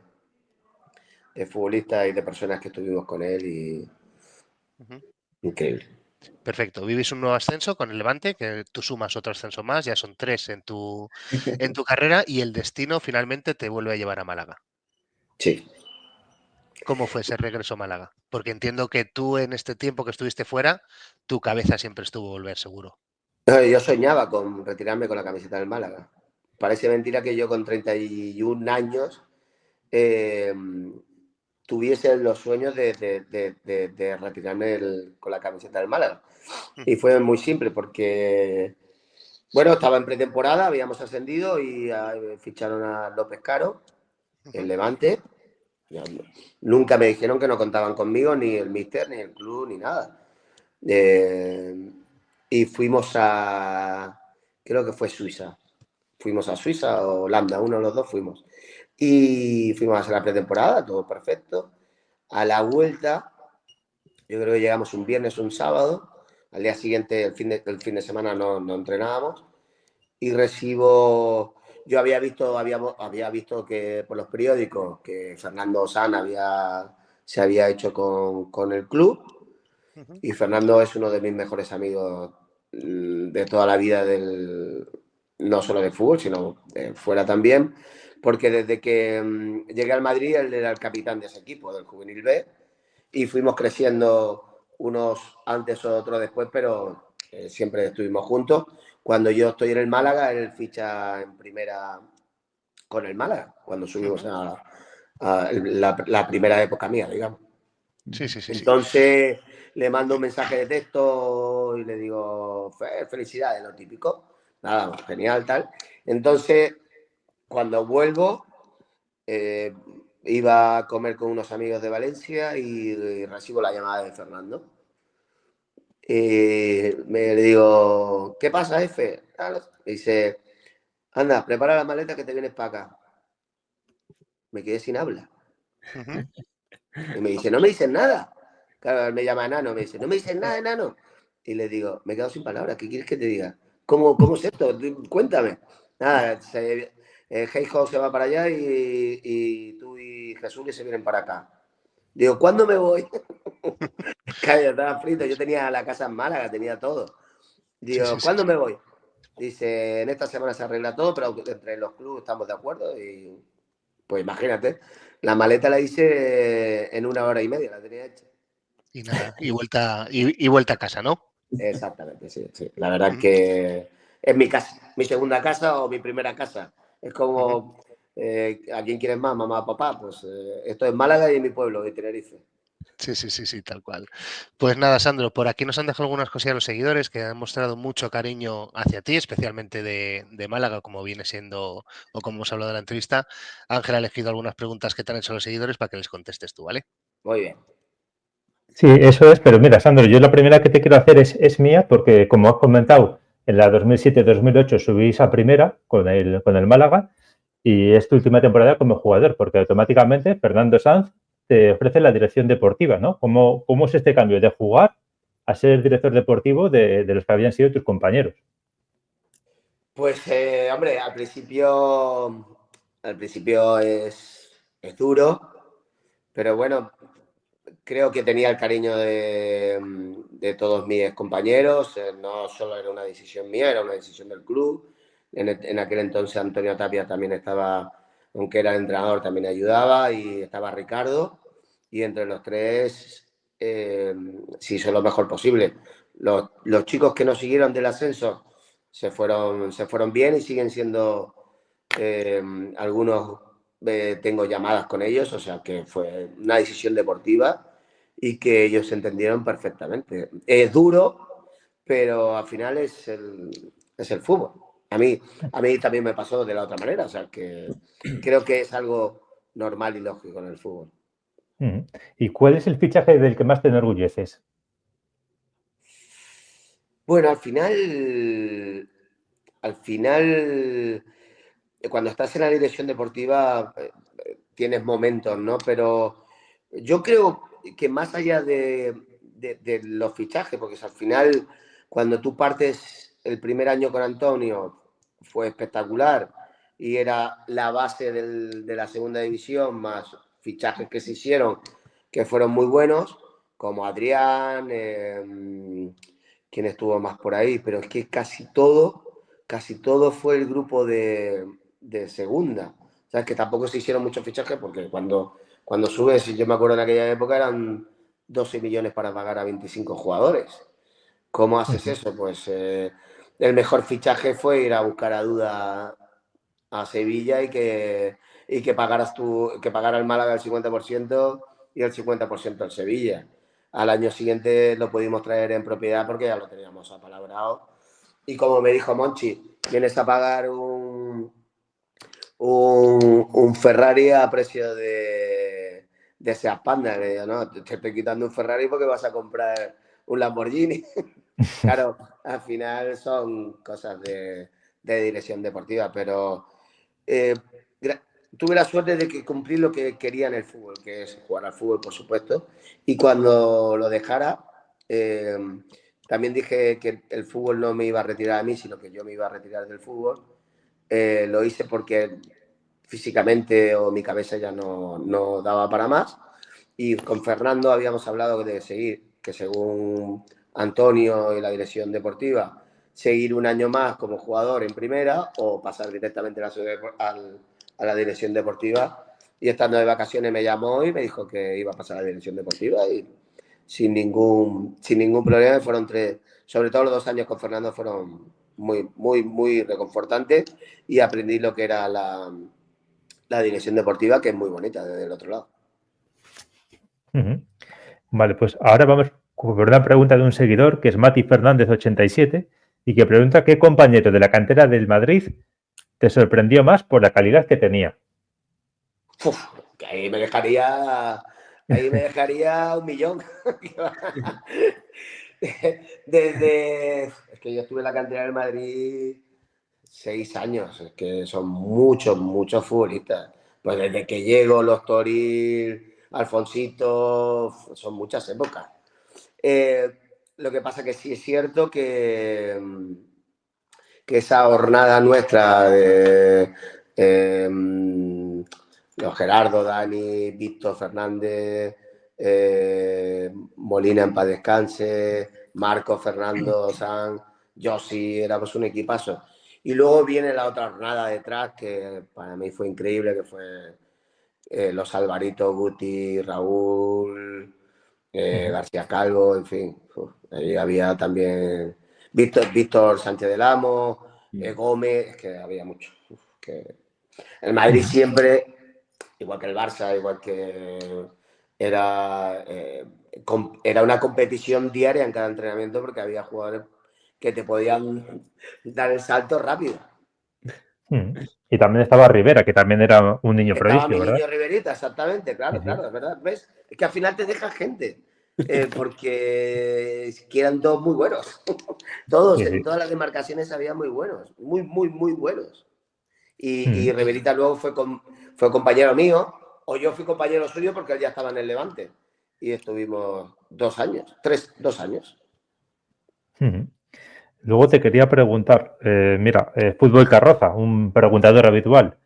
futbolistas y de personas que estuvimos con él y increíble. Perfecto. Vives un nuevo ascenso con el Levante, que tú sumas otro ascenso más, ya son 3 en tu carrera, y el destino finalmente te vuelve a llevar a Málaga. Sí. ¿Cómo fue ese regreso a Málaga? Porque entiendo que tú en este tiempo que estuviste fuera, tu cabeza siempre estuvo volver seguro. Yo soñaba con retirarme con la camiseta del Málaga. parece mentira que yo con 31 años tuviese los sueños de retirarme con la camiseta del Málaga. Y fue muy simple porque, bueno, estaba en pretemporada, habíamos ascendido y ficharon a López Caro, el Levante. Nunca me dijeron que no contaban conmigo, ni el míster, ni el club, ni nada. Y fuimos creo que fue Suiza. Fuimos a Suiza o Holanda, uno de los dos fuimos. Y fuimos a hacer la pretemporada, todo perfecto. A la vuelta, yo creo que llegamos un viernes o un sábado. Al día siguiente, el fin de semana, no entrenábamos. Y yo había visto que por los periódicos que Fernando Sanz se había hecho con el club. Y Fernando es uno de mis mejores amigos de toda la vida, no solo de fútbol, sino fuera también, porque desde que llegué al Madrid él era el capitán de ese equipo, del Juvenil B, y fuimos creciendo unos antes o otros después, pero siempre estuvimos juntos. Cuando yo estoy en el Málaga, él ficha en primera con el Málaga, cuando subimos a la primera época mía, digamos. Sí. Entonces le mando un mensaje de texto y le digo, felicidades, lo típico. Nada, genial, tal. Entonces, cuando vuelvo, iba a comer con unos amigos de Valencia y recibo la llamada de Fernando. Le digo, ¿qué pasa, jefe? Me dice, anda, prepara la maleta que te vienes para acá. Me quedé sin habla. Y me dice, no me dices nada. Claro, él me llama enano, me dice, no me dices nada, enano. Y le digo, me he quedado sin palabras, ¿qué quieres que te diga? ¿Cómo es esto? Cuéntame. Nada, Heijo se va para allá y tú y Jesús se vienen para acá. Digo, ¿cuándo me voy? Claro, yo estaba frito, yo tenía la casa en Málaga, tenía todo. Digo, ¿cuándo me voy? Dice, en esta semana se arregla todo, pero entre los clubes estamos de acuerdo y pues imagínate, la maleta la hice en 1 hora y media, la tenía hecha. Y nada, y vuelta a casa, ¿no? Exactamente, sí. La verdad es que es mi casa, mi segunda casa o mi primera casa. Es como, ¿a quién quieres más, mamá o papá? Pues esto es Málaga y en mi pueblo, de Tenerife. Sí, tal cual. Pues nada, Sandro, por aquí nos han dejado algunas cosillas los seguidores que han mostrado mucho cariño hacia ti, especialmente de Málaga, como viene siendo o como hemos hablado en la entrevista. Ángel ha elegido algunas preguntas que te han hecho los seguidores para que les contestes tú, ¿vale? Muy bien. Sí, eso es, pero mira, Sandro, yo la primera que te quiero hacer es mía, porque como has comentado, en la 2007-2008 subís a primera con el Málaga y es tu última temporada como jugador, porque automáticamente Fernando Sanz te ofrece la dirección deportiva, ¿no? ¿Cómo es este cambio de jugar a ser director deportivo de los que habían sido tus compañeros? Pues, hombre, al principio es duro, pero bueno, creo que tenía el cariño de todos mis compañeros. No solo era una decisión mía, era una decisión del club. En aquel entonces Antonio Tapia también estaba, aunque era el entrenador, también ayudaba, y estaba Ricardo. Y entre los tres se hizo lo mejor posible. Los chicos que nos siguieron del ascenso se fueron bien y siguen siendo algunos. Tengo llamadas con ellos, o sea que fue una decisión deportiva y que ellos entendieron perfectamente. Es duro, pero al final es el fútbol. A mí también me pasó de la otra manera, o sea que creo que es algo normal y lógico en el fútbol. ¿Y cuál es el fichaje del que más te enorgulleces? Bueno, al final, cuando estás en la dirección deportiva tienes momentos, ¿no? Pero yo creo que más allá de los fichajes, porque al final, cuando tú partes el primer año con Antonio, fue espectacular y era la base de la segunda división, más fichajes que se hicieron, que fueron muy buenos, como Adrián, quien estuvo más por ahí, pero es que casi todo fue el grupo de segunda. O sea, es que tampoco se hicieron muchos fichajes porque cuando subes, yo me acuerdo en aquella época eran 12 millones para pagar a 25 jugadores. ¿Cómo haces eso? Pues el mejor fichaje fue ir a buscar a Duda a Sevilla y que pagaras que pagara el Málaga el 50% y el 50% el Sevilla. Al año siguiente lo pudimos traer en propiedad porque ya lo teníamos apalabrado. Y como me dijo Monchi, vienes a pagar un Ferrari a precio de Seat Panda. Le digo, no, te estoy quitando un Ferrari porque vas a comprar un Lamborghini. Claro, al final son cosas de dirección deportiva, pero tuve la suerte de que cumplí lo que quería en el fútbol, que es jugar al fútbol, por supuesto, y cuando lo dejara, también dije que el fútbol no me iba a retirar a mí, sino que yo me iba a retirar del fútbol. Lo hice porque físicamente o mi cabeza ya no daba para más, y con Fernando habíamos hablado de seguir, que según Antonio y la dirección deportiva, seguir un año más como jugador en primera o pasar directamente a la dirección deportiva. Y estando de vacaciones me llamó y me dijo que iba a pasar a la dirección deportiva y sin ningún problema. Fueron sobre todo los 2 años con Fernando fueron muy reconfortantes y aprendí lo que era la dirección deportiva, que es muy bonita desde el otro lado. Vale, pues ahora vamos con una pregunta de un seguidor que es Mati Fernández 87 y que pregunta qué compañero de la cantera del Madrid te sorprendió más por la calidad que tenía. Que ahí me dejaría 1.000.000. Es que yo estuve en la cantera del Madrid 6 años, es que son muchos futbolistas. Pues desde que llego, los Toril, Alfonsito, son muchas épocas. Lo que pasa que sí es cierto que esa jornada nuestra de los Gerardo, Dani, Víctor Fernández, Molina en paz descanse, Marco, Fernando, San, Josi, éramos un equipazo. Y luego viene la otra jornada detrás, que para mí fue increíble, que fue los Alvaritos, Guti, Raúl, García Calvo, en fin. Ahí había también Víctor Sánchez del Amo, Gómez, es que había mucho. El Madrid siempre, igual que el Barça, igual que era una competición diaria en cada entrenamiento porque había jugadores que te podían dar el salto rápido. Y también estaba Rivera, que también era un niño prodigio, Estaba mi ¿verdad? niño Riverita, exactamente, claro, es verdad. ¿Ves? Es que al final te deja gente, porque eran todos muy buenos. Todos, en todas las demarcaciones había muy buenos, muy buenos. Y Riverita luego fue compañero mío, o yo fui compañero suyo porque él ya estaba en el Levante. Y estuvimos 2 años. Luego te quería preguntar, mira, Fútbol Carroza, un preguntador habitual,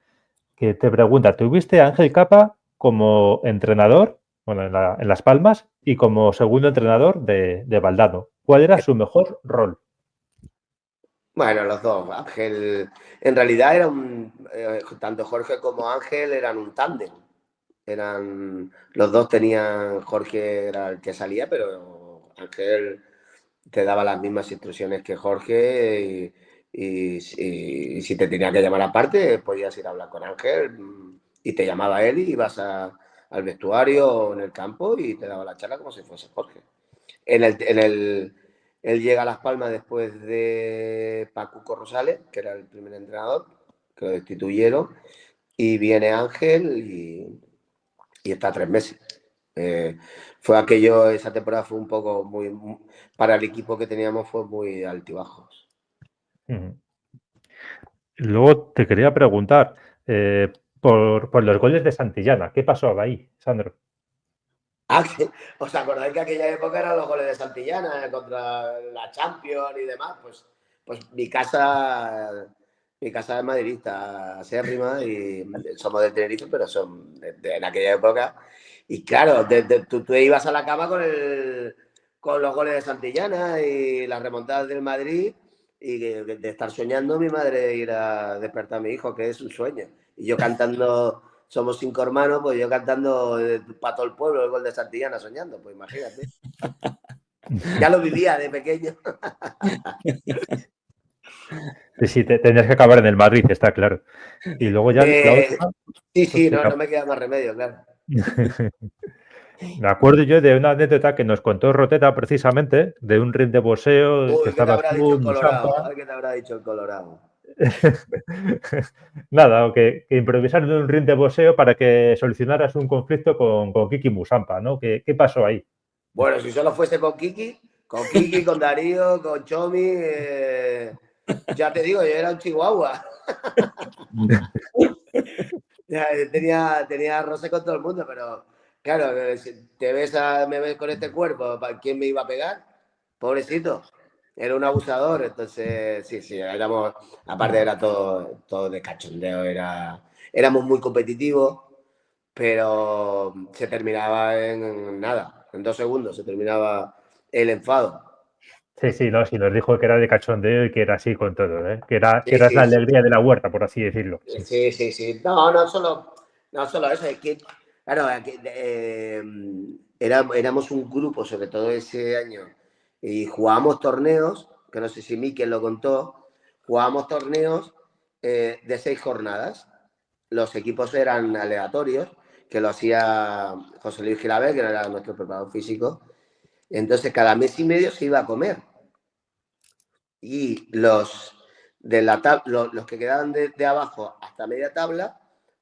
que te pregunta, ¿tuviste a Ángel Capa como entrenador, bueno, en Las Palmas, y como segundo entrenador de Valdano? ¿Cuál era su mejor rol? Bueno, los dos. Ángel, en realidad tanto Jorge como Ángel eran un tándem. Los dos tenían, Jorge era el que salía, pero Ángel te daba las mismas instrucciones que Jorge y si te tenía que llamar aparte, podías ir a hablar con Ángel y te llamaba él y ibas al vestuario o en el campo y te daba la charla como si fuese Jorge. Él llega a Las Palmas después de Pacuco Rosales, que era el primer entrenador, que lo destituyeron, y viene Ángel y está 3 meses. Esa temporada fue un poco para el equipo que teníamos fue muy altibajos. Luego te quería preguntar por los goles de Santillana. ¿Qué pasó ahí, Sandro? ¿Os acordáis que aquella época eran los goles de Santillana contra la Champions y demás? Pues mi casa es madridista acérrima y somos de Tenerife, pero son en aquella época. Y claro, tú ibas a la cama con los goles de Santillana y las remontadas del Madrid y de estar soñando mi madre ir a despertar a mi hijo, que es un sueño. Y yo cantando, somos 5 hermanos, pues yo cantando para todo el pueblo el gol de Santillana soñando, pues imagínate. Ya lo vivía de pequeño. Sí, tendrías que acabar en el Madrid, está claro. Y luego ya la última. Sí, pues, no me queda más remedio, claro. Me acuerdo yo de una anécdota que nos contó Roteta precisamente, de un ring de boxeo que Uy, ¿qué te estabas habrá dicho tú, el Colorado? Musampa. Ay, ¿qué te habrá dicho el Colorado? Nada, o que improvisaron un ring de boxeo para que solucionaras un conflicto con Kiki Musampa, ¿no? ¿Qué pasó ahí? Bueno, si solo fuese con Kiki, con Darío, con Chomi, ya te digo, yo era un chihuahua. Ya, tenía roce con todo el mundo, pero claro, si me ves con este cuerpo, ¿quién me iba a pegar? Pobrecito. Era un abusador, entonces sí, éramos, aparte era todo de cachondeo, éramos muy competitivos, pero se terminaba en nada, en 2 segundos se terminaba el enfado. Sí, no, sí, nos dijo que era de cachondeo y que era así con todo, ¿eh? Que Sí, eras la sí, sí. alegría de la huerta, por así decirlo. Sí. Sí. No solo eso, es que, claro, éramos un grupo, sobre todo ese año, y jugábamos torneos, que no sé si Mikel lo contó, jugábamos torneos de 6 jornadas. Los equipos eran aleatorios, que lo hacía José Luis Gilaver, que era nuestro preparador físico. Entonces, cada mes y medio se iba a comer. Y los que quedaban de abajo hasta media tabla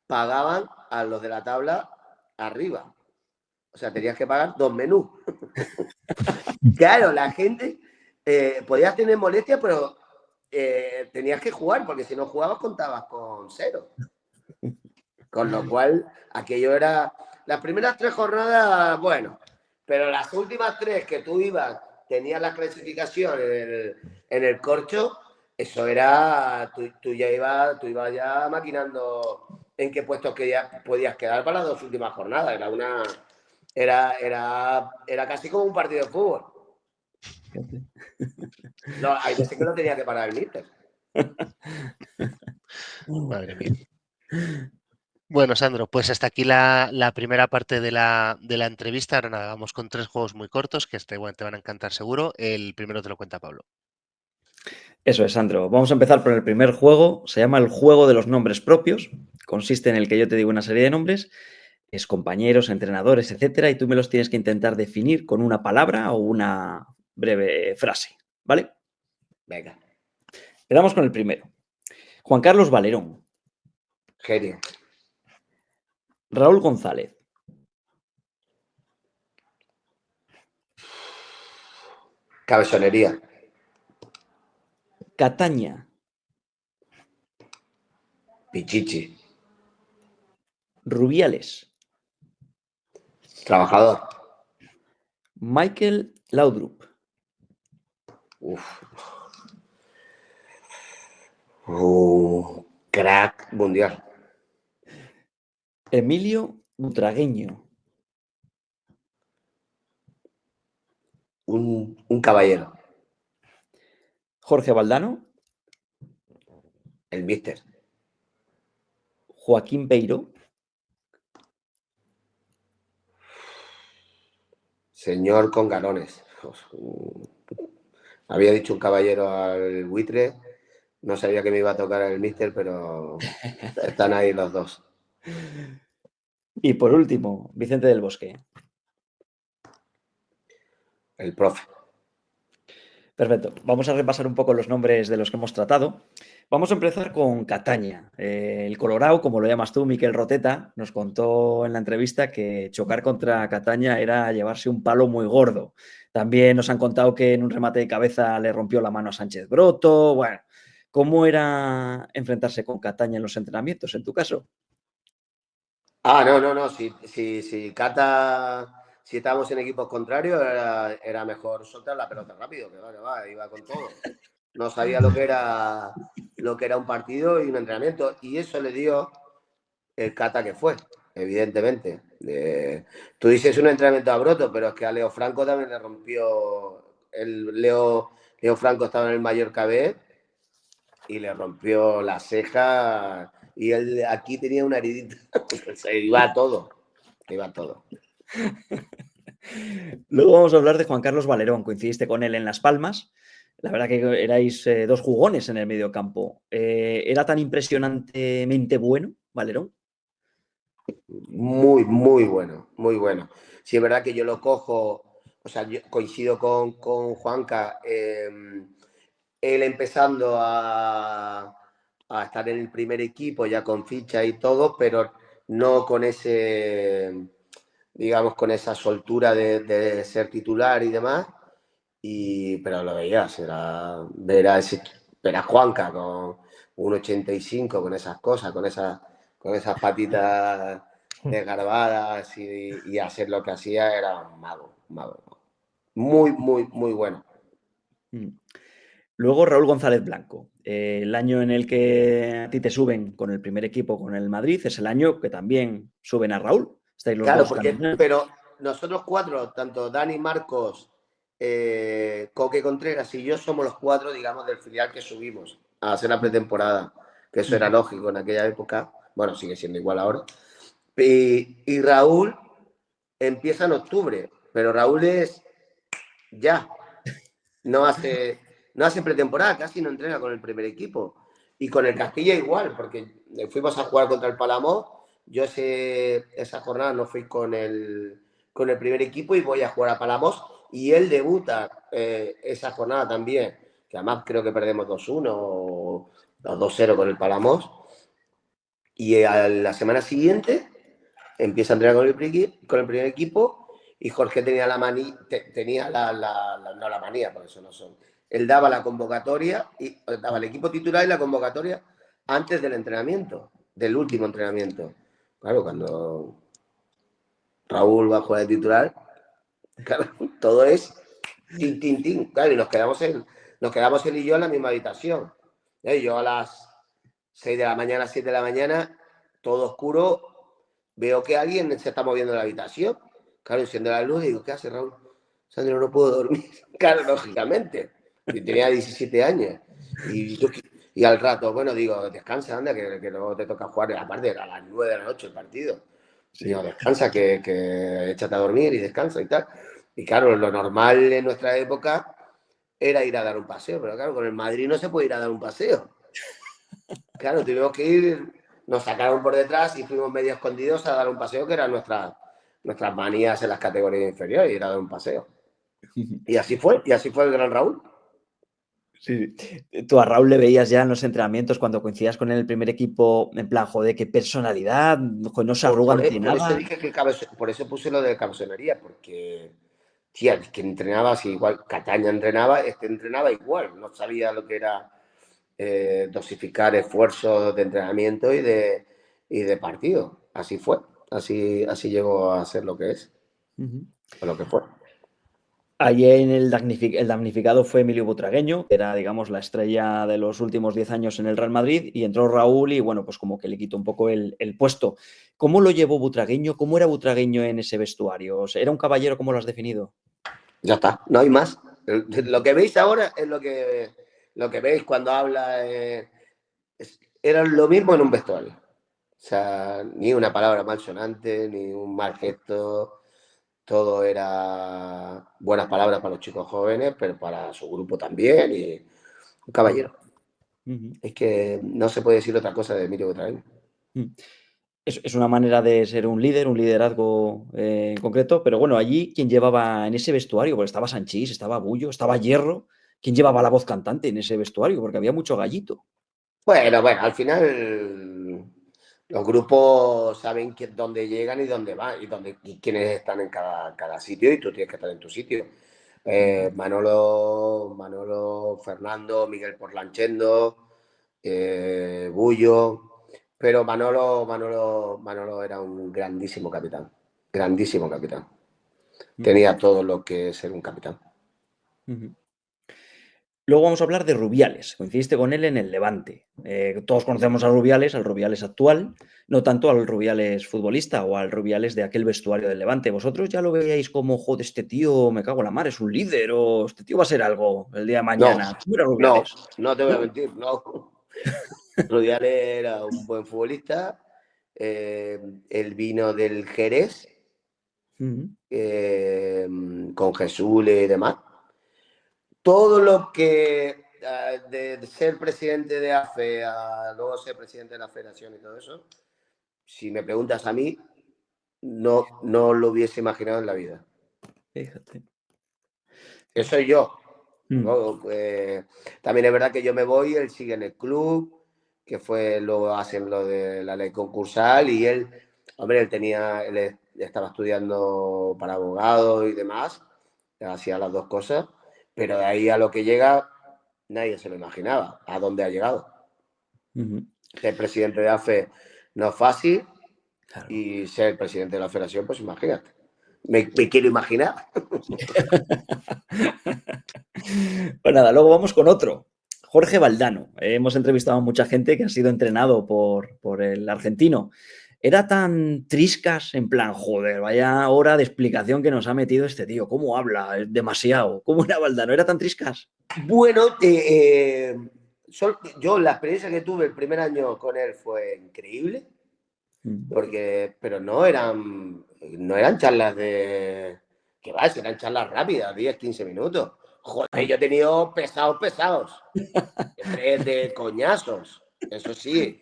pagaban a los de la tabla arriba. O sea, tenías que pagar 2 menús. Claro, la gente podías tener molestias, pero tenías que jugar, porque si no jugabas contabas con 0. Con lo cual, aquello era... Las primeras 3 jornadas, bueno, pero las últimas 3 que tú ibas, tenías la clasificación en el corcho, eso era... Tú ibas ya maquinando en qué puestos que ya podías quedar para las 2 últimas jornadas. Era casi como un partido de fútbol. No, hay veces que no tenía que parar el míster. Madre mía. Bueno, Sandro, pues hasta aquí la primera parte de la entrevista. Ahora nada, vamos con 3 juegos muy cortos que bueno, te van a encantar seguro. El primero te lo cuenta Pablo. Eso es, Sandro. Vamos a empezar por el primer juego. Se llama el juego de los nombres propios. Consiste en el que yo te digo una serie de nombres, es compañeros, entrenadores, etcétera, y tú me los tienes que intentar definir con una palabra o una breve frase, ¿vale? Venga. Empezamos con el primero. Juan Carlos Valerón. Genio. Raúl González. Cabezonería. Cataña. Pichichi. Rubiales. Trabajador. Michael Laudrup. Crack mundial. Emilio Butragueño. Un caballero. Jorge Valdano. El míster. Joaquín Peiro. Señor con galones. Había dicho un caballero al buitre. No sabía que me iba a tocar el míster, pero están ahí los dos. Y por último, Vicente del Bosque. El profe. Perfecto. Vamos a repasar un poco los nombres de los que hemos tratado. Vamos a empezar con Cataña. El Colorado, como lo llamas tú, Mikel Roteta, nos contó en la entrevista que chocar contra Cataña era llevarse un palo muy gordo. También nos han contado que en un remate de cabeza le rompió la mano a Sánchez Broto. Bueno, ¿cómo era enfrentarse con Cataña en los entrenamientos, en tu caso? No. Si Cata... Si estábamos en equipos contrarios, era mejor soltar la pelota rápido, que iba con todo. No sabía lo que era un partido y un entrenamiento. Y eso le dio el Cata que fue, evidentemente. Tú dices un entrenamiento a Broto, pero es que a Leo Franco también le rompió. Leo Franco estaba en el Mallorca B y le rompió la ceja. Y él aquí tenía una heridita. Se iba todo. Luego vamos a hablar de Juan Carlos Valerón. Coincidiste con él en Las Palmas. La verdad que erais dos jugones en el medio campo. ¿Era tan impresionantemente bueno, Valerón? Muy, muy bueno, muy bueno. Sí, es verdad que yo lo cojo, o sea, yo coincido con Juanca, él empezando a estar en el primer equipo ya con ficha y todo, pero no con ese, digamos, con esa soltura de ser titular y demás. Pero lo veías, ver a Juanca con 1,85, con esas cosas, con esas patitas desgarbadas y hacer lo que hacía, era un mago, mago. Muy, muy, muy bueno. Mm. Luego Raúl González Blanco. El año en el que a ti te suben con el primer equipo con el Madrid es el año que también suben a Raúl. Estáis los Claro, dos campeones. pero nosotros cuatro, tanto Dani, Marcos, Coque Contreras y yo, somos los cuatro, digamos, del filial que subimos a hacer la pretemporada, que eso era lógico en aquella época. Bueno, sigue siendo igual ahora. Y Raúl empieza en octubre, pero Raúl es ya, no hace pretemporada, casi no entrena con el primer equipo. Y con el Castilla igual, porque fuimos a jugar contra el Palamós. Yo esa jornada no fui con el primer equipo y voy a jugar a Palamós. Y él debuta esa jornada también, que además creo que perdemos 2-1 o 2-0 con el Palamós. Y a la semana siguiente empieza a entrenar con el primer equipo y Jorge tenía la manía, no la manía, por eso no son. Él daba la convocatoria, y daba el equipo titular y la convocatoria antes del entrenamiento, del último entrenamiento. Claro, cuando Raúl va a jugar de titular, claro, todo es tin, tin, tin. Claro, y nos quedamos él y yo en la misma habitación. Y yo a las 6 de la mañana, 7 de la mañana, todo oscuro, veo que alguien se está moviendo en la habitación. Claro, enciendo la luz y digo, ¿qué hace Raúl? Sandro, no puedo dormir. Claro, lógicamente. Y tenía 17 años. Y al rato, bueno, digo, descansa, anda, que luego te toca jugar. Aparte, era a las 9 de la noche el partido. Sí. Digo, descansa, que échate a dormir y descansa y tal. Y claro, lo normal en nuestra época era ir a dar un paseo, pero claro, con el Madrid no se puede ir a dar un paseo. Claro, tuvimos que ir, nos sacaron por detrás y fuimos medio escondidos a dar un paseo, que eran nuestras manías en las categorías inferiores, ir a dar un paseo. Y así fue el gran Raúl. Sí. Tú a Raúl le veías ya en los entrenamientos cuando coincidías con él en el primer equipo, en plan, joder, qué personalidad, joder, no se arruga ante Por eso nada. dije por eso puse lo de cabezonería, porque, tía, el que entrenaba, si igual Cataña entrenaba, entrenaba igual, no sabía lo que era dosificar esfuerzos de entrenamiento y de partido. Así fue, así llegó a ser lo que es, o lo que fue. Allí en el damnificado fue Emilio Butragueño, que era, digamos, la estrella de los últimos 10 años en el Real Madrid, y entró Raúl y, bueno, pues como que le quitó un poco el puesto. ¿Cómo lo llevó Butragueño? ¿Cómo era Butragueño en ese vestuario? O sea, ¿era un caballero? ¿Cómo lo has definido? Ya está, no hay más. Lo que veis ahora es lo que veis cuando habla. Era lo mismo en un vestuario. O sea, ni una palabra malsonante, ni un mal gesto. Todo era buenas palabras para los chicos jóvenes, pero para su grupo también. Y un caballero. Es que no se puede decir otra cosa de Emilio Butragueño. Es una manera de ser un líder, un liderazgo en concreto, pero bueno, allí, ¿quién llevaba en ese vestuario? Porque estaba Sanchís, estaba Bullo, estaba Hierro. ¿Quién llevaba la voz cantante en ese vestuario? Porque había mucho gallito. Bueno, al final los grupos saben dónde llegan y dónde van y quiénes están en cada sitio, y tú tienes que estar en tu sitio. Manolo, Fernando, Miguel Porlanchendo, Bullo, pero Manolo era un grandísimo capitán, grandísimo capitán. Tenía todo lo que es ser un capitán. Luego vamos a hablar de Rubiales. Coincidiste con él en el Levante. Todos conocemos a Rubiales, al Rubiales actual, no tanto al Rubiales futbolista o al Rubiales de aquel vestuario del Levante. ¿Vosotros ya lo veíais como, joder, este tío, me cago en la mar, es un líder, o este tío va a ser algo el día de mañana? ¿Cómo era Rubiales? No te voy a mentir, no. Rubiales era un buen futbolista. Él vino del Jerez, con Jesús y demás. todo lo que de ser presidente de AFE a luego ser presidente de la federación y todo eso, si me preguntas a mí, no lo hubiese imaginado en la vida. Fíjate. Eso soy yo. Luego, también es verdad que yo me voy, él sigue en el club, que fue, luego hacen lo de la ley concursal y él, hombre, él estaba estudiando para abogado y demás, hacía las dos cosas, pero de ahí a lo que llega, nadie se lo imaginaba, a dónde ha llegado. Ser presidente de AFE no es fácil, claro. Y ser presidente de la federación, pues imagínate. Me quiero imaginar. Pues nada, luego vamos con otro. Jorge Valdano. Hemos entrevistado a mucha gente que ha sido entrenado por el argentino. Era tan triscas, en plan, joder, vaya hora de explicación que nos ha metido este tío. ¿Cómo habla? Es demasiado. ¿Cómo era Valdano? ¿Era tan triscas? Bueno, yo la experiencia que tuve el primer año con él fue increíble. Pero no eran charlas de... ¿Qué va? Eran charlas rápidas, 10, 15 minutos. Joder, yo he tenido pesados. De coñazos, eso sí.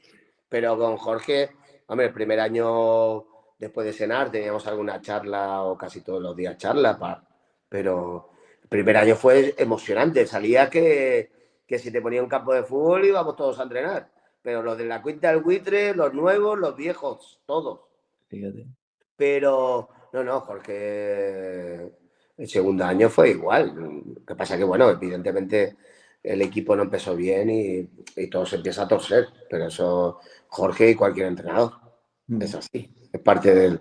Pero con Jorge, hombre, el primer año después de cenar teníamos alguna charla o casi todos los días charla. Pero el primer año fue emocionante. Salía que si te ponía un campo de fútbol íbamos todos a entrenar. Pero los de la Quinta del Buitre, los nuevos, los viejos, todos. Fíjate. Pero, no, Jorge, el segundo año fue igual. Lo que pasa que, bueno, evidentemente el equipo no empezó bien y todo se empieza a torcer. Pero eso, Jorge y cualquier entrenador, es así. Es parte del...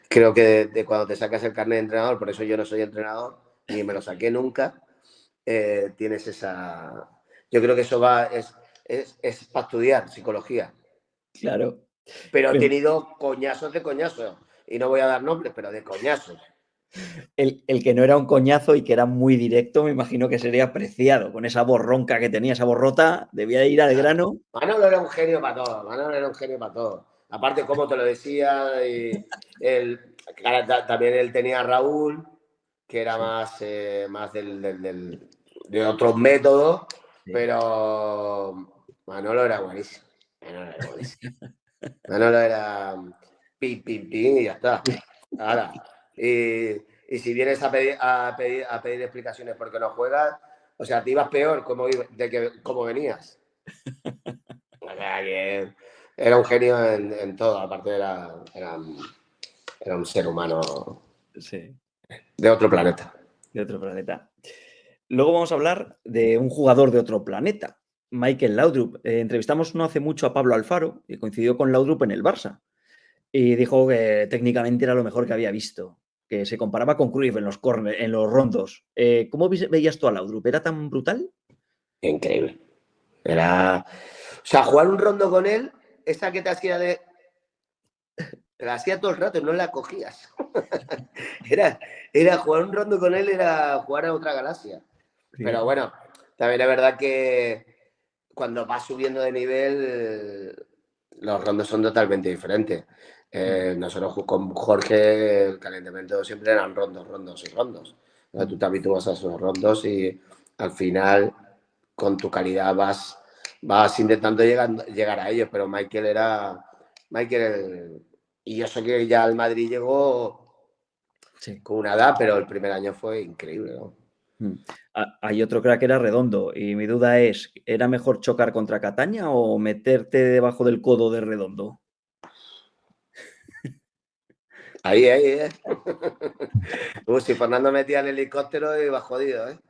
Creo que de cuando te sacas el carnet de entrenador, por eso yo no soy entrenador, ni me lo saqué nunca, tienes esa... Yo creo que eso es para estudiar psicología. Claro. Pero he tenido coñazos de coñazos. Y no voy a dar nombres, pero de coñazos. El que no era un coñazo y que era muy directo, me imagino que sería apreciado. Con esa voz ronca que tenía, esa voz rota, debía ir al grano. Manolo era un genio para todo. Aparte, como te lo decía, y también él tenía a Raúl, que era más de otros métodos, pero Manolo era buenísimo. Manolo era pim, y ya está. Ahora, y si vienes a pedir explicaciones porque no juegas, o sea, te ibas peor como venías. O sea, que era un genio en todo, aparte era un ser humano de otro planeta. De otro planeta. Luego vamos a hablar de un jugador de otro planeta, Michael Laudrup. Entrevistamos no hace mucho a Pablo Alfaro y coincidió con Laudrup en el Barça. Y dijo que técnicamente era lo mejor que había visto, que se comparaba con Cruyff en los rondos. ¿Cómo veías tú a Laudrup? ¿Era tan brutal? Increíble. O sea, jugar un rondo con él, esa que te hacía te la hacía todo el rato, no la cogías. era jugar un rondo con él, era jugar a otra galaxia. Sí. Pero bueno, también es verdad que cuando vas subiendo de nivel, los rondos son totalmente diferentes. Nosotros con Jorge, el calentamiento siempre eran rondos. Tú te habitúas a esos rondos y al final, con tu calidad, vas intentando llegar a ellos. Pero Michael y yo sé que ya al Madrid llegó con una edad, pero el primer año fue increíble, ¿no? Hay otro crack que era Redondo y mi duda es, ¿era mejor chocar contra Cataña o meterte debajo del codo de Redondo? Ahí. Si Fernando metía el helicóptero iba jodido, ¿eh?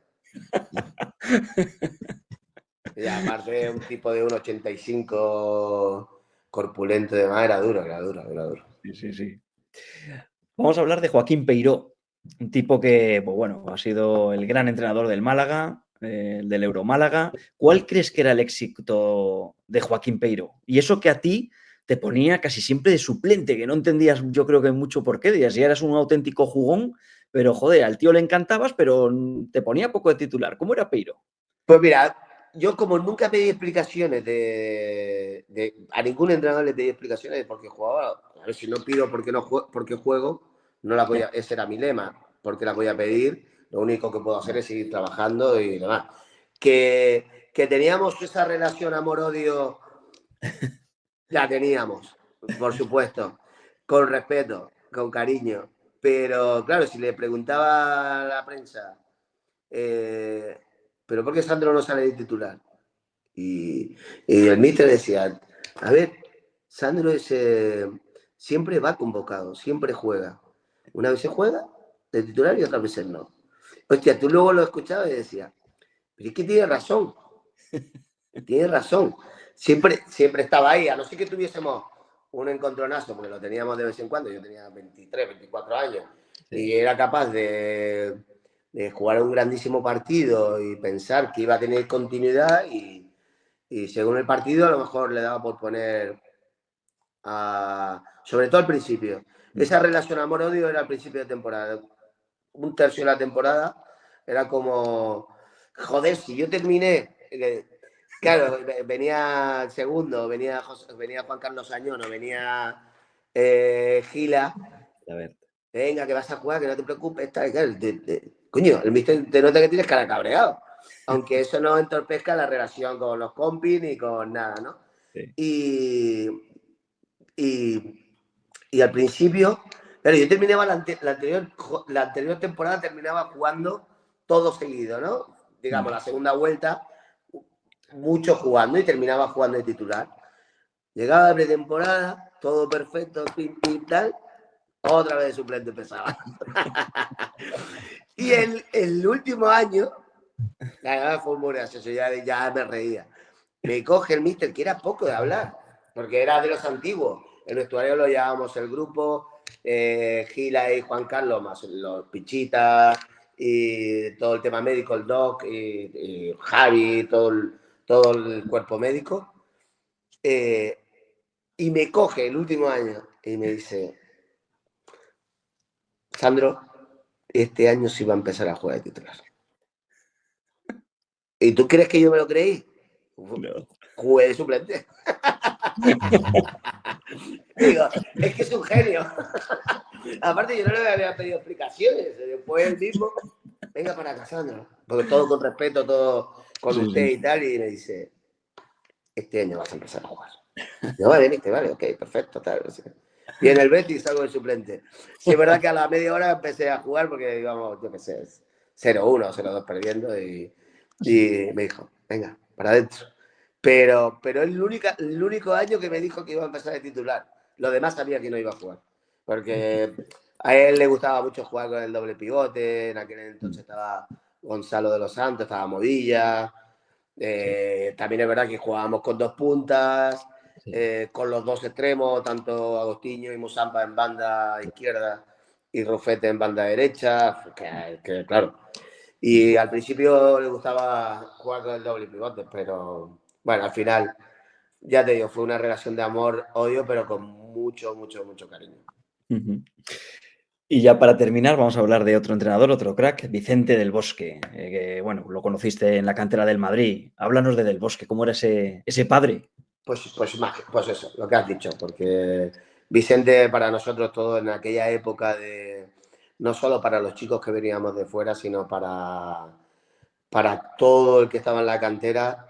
Y aparte un tipo de 1,85 corpulento de más, era duro. Sí. Vamos a hablar de Joaquín Peiró, un tipo que, pues bueno, ha sido el gran entrenador del Málaga, del Euromálaga. ¿Cuál crees que era el éxito de Joaquín Peiró? Y eso que a ti te ponía casi siempre de suplente, que no entendías yo creo que mucho por qué, decías, ya eras un auténtico jugón, pero joder, al tío le encantabas, pero te ponía poco de titular. ¿Cómo era Peiró? Pues mira, yo como nunca pedí explicaciones a ningún entrenador le pedí explicaciones de por qué jugaba. A ver, si no pido por qué juego, no la voy a, ese era mi lema, porque la voy a pedir. lo único que puedo hacer es seguir trabajando y demás. Que teníamos esa relación amor-odio, la teníamos, por supuesto, con respeto, con cariño. Pero claro, si le preguntaba a la prensa, ¿pero por qué Sandro no sale de titular? Y el míster decía, a ver, Sandro siempre va convocado, siempre juega. Una vez se juega de titular y otras veces no. Hostia, tú luego lo escuchabas y decías, pero es que tiene razón. Tiene razón. Siempre estaba ahí, a no ser que tuviésemos un encontronazo, porque lo teníamos de vez en cuando. Yo tenía 23, 24 años y era capaz de jugar un grandísimo partido y pensar que iba a tener continuidad y según el partido a lo mejor le daba por poner sobre todo al principio. Esa relación amor-odio era al principio de temporada. Un tercio de la temporada era como, joder, si yo terminé, claro, venía el segundo, venía Juan Carlos Añono, venía Gila, A ver. venga, que vas a jugar, que no te preocupes, tal, claro, coño, el míster te nota que tienes cara cabreado, aunque eso no entorpezca la relación con los compis ni con nada, ¿no? Sí. Y al principio, pero yo terminaba la anterior temporada, terminaba jugando todo seguido, ¿no? Digamos, la segunda vuelta, mucho jugando y terminaba jugando de titular. Llegaba la pretemporada, todo perfecto, pim, pim, tal, otra vez de suplente empezaba. Y el último año, la verdad fue muy gracioso, ya me reía. Me coge el míster, que era poco de hablar, porque era de los antiguos. El vestuario lo llevábamos el grupo, Gila y Juan Carlos, más los Pichitas y todo el tema médico, el Doc y Javi, todo el cuerpo médico. Y me coge el último año y me dice, Sandro, este año sí va a empezar a jugar de titular. ¿Y tú crees que yo me lo creí? No. Jugué de suplente. Digo, es que es un genio. Aparte, yo no le había pedido explicaciones. Después él mismo, venga para acá, Sandro. Porque todo con respeto, todo con usted y tal. Y me dice, este año vas a empezar a jugar. Yo, vale, ok, perfecto. Tal. Y en el Betis salgo de suplente. Sí, es verdad que a la media hora empecé a jugar porque, digamos, yo qué sé, 0-1, 0-2 perdiendo. Y me dijo, venga, para adentro. Pero es el único año que me dijo que iba a empezar de titular. Lo demás sabía que no iba a jugar. Porque a él le gustaba mucho jugar con el doble pivote. En aquel entonces estaba Gonzalo de los Santos, estaba Movilla. También es verdad que jugábamos con dos puntas, con los dos extremos, tanto Agostinho y Musampa en banda izquierda y Rufete en banda derecha. Que claro. Y al principio le gustaba jugar con el doble pivote, pero bueno, al final, ya te digo, fue una relación de amor-odio, pero con mucho, mucho, mucho cariño. Y ya para terminar, vamos a hablar de otro entrenador, otro crack, Vicente del Bosque, que bueno, lo conociste en la cantera del Madrid. Háblanos de Del Bosque, ¿cómo era ese padre? Pues eso, lo que has dicho, porque Vicente para nosotros todo en aquella época no solo para los chicos que veníamos de fuera, sino para todo el que estaba en la cantera.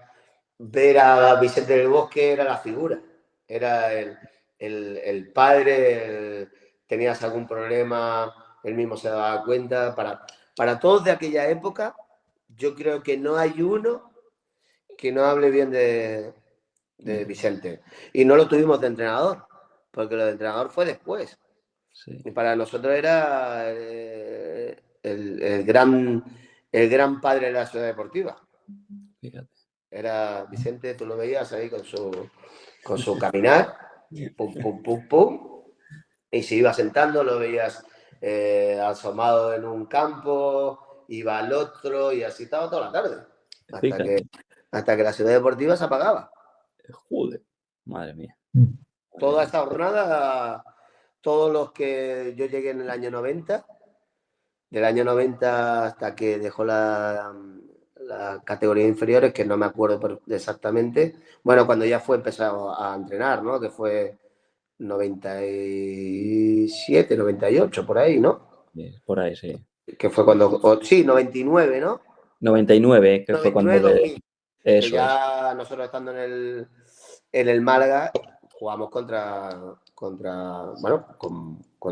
Ver a Vicente del Bosque era la figura, era el padre, tenías algún problema, él mismo se daba cuenta. Para todos de aquella época, yo creo que no hay uno que no hable bien de Vicente. Y no lo tuvimos de entrenador, porque lo de entrenador fue después. Sí. Y para nosotros era el gran padre de la ciudad deportiva. Fíjate. Era Vicente, tú lo veías ahí con su caminar, pum, pum, pum, pum, y se iba sentando, lo veías asomado en un campo, iba al otro y así estaba toda la tarde, hasta que la ciudad deportiva se apagaba. Joder, madre mía. Toda esta jornada, todos los que yo llegué en el año 90, del año 90 hasta que dejó la categoría inferiores, que no me acuerdo exactamente. Bueno, cuando ya fue empezado a entrenar, ¿no? Que fue 97, 98, por ahí, ¿no? Por ahí, sí. que fue cuando, sí, 99, ¿no? 99, que fue cuando 99-2000, que eso es. ya nosotros estando en el Málaga jugamos contra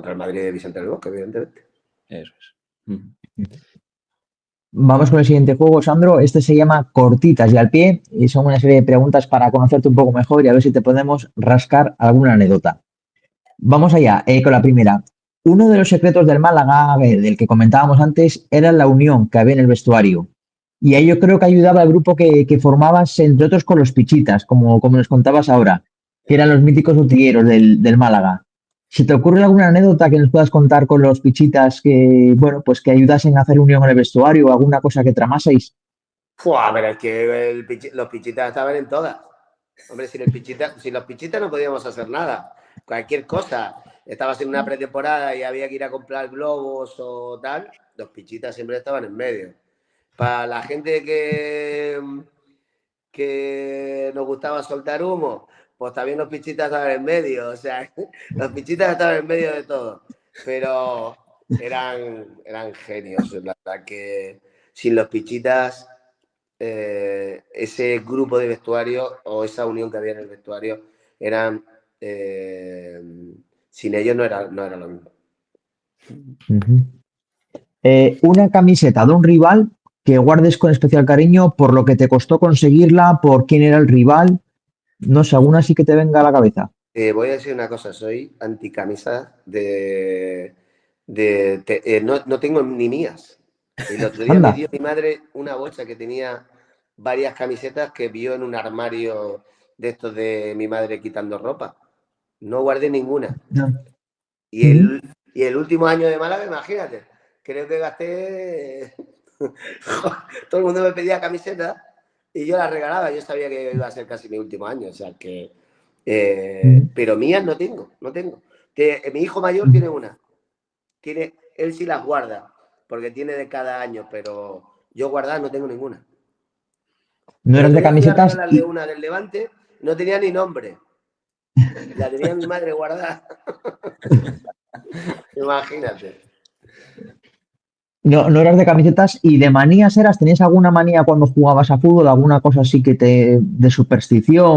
el Madrid de Vicente del Bosque, evidentemente. Eso es. Vamos con el siguiente juego, Sandro. Este se llama Cortitas y al pie y son una serie de preguntas para conocerte un poco mejor y a ver si te podemos rascar alguna anécdota. Vamos allá, con la primera. Uno de los secretos del Málaga, del que comentábamos antes, era la unión que había en el vestuario. Y ahí yo creo que ayudaba al grupo que formabas, entre otros, con los pichitas, como nos contabas ahora, que eran los míticos utilleros del Málaga. Si te ocurre alguna anécdota que nos puedas contar con los pichitas que, bueno, pues que ayudasen a hacer unión en el vestuario o alguna cosa que tramaseis. Pero es que los pichitas estaban en todas. Hombre, sin los pichitas no podíamos hacer nada. Cualquier cosa. Estabas en una pretemporada y había que ir a comprar globos o tal, los pichitas siempre estaban en medio. Para la gente que nos gustaba soltar humo, pues también los pichitas estaban en medio. O sea, los pichitas estaban en medio de todo. Pero eran genios. La verdad que sin los pichitas, ese grupo de vestuario o esa unión que había en el vestuario eran... sin ellos no era lo mismo. Una camiseta de un rival que guardes con especial cariño por lo que te costó conseguirla, por quién era el rival. No sé, alguna sí que te venga a la cabeza. Voy a decir una cosa, soy anticamisa no tengo ni mías. El otro día me dio mi madre una bolsa que tenía varias camisetas que vio en un armario de estos de mi madre quitando ropa. No guardé ninguna. No. Y el último año de Málaga, imagínate, creo que gasté... Todo el mundo me pedía camisetas y yo las regalaba. Yo sabía que iba a ser casi mi último año, o sea que... pero mías no tengo. Mi hijo mayor tiene una. Él sí las guarda, porque tiene de cada año, pero yo guardar no tengo ninguna. No eras de camisetas. Fui a regalarle una del Levante, no tenía ni nombre. La tenía mi madre guardada. Imagínate. No eras de camisetas y de manías eras, ¿tenías alguna manía cuando jugabas a fútbol? ¿Alguna cosa así de superstición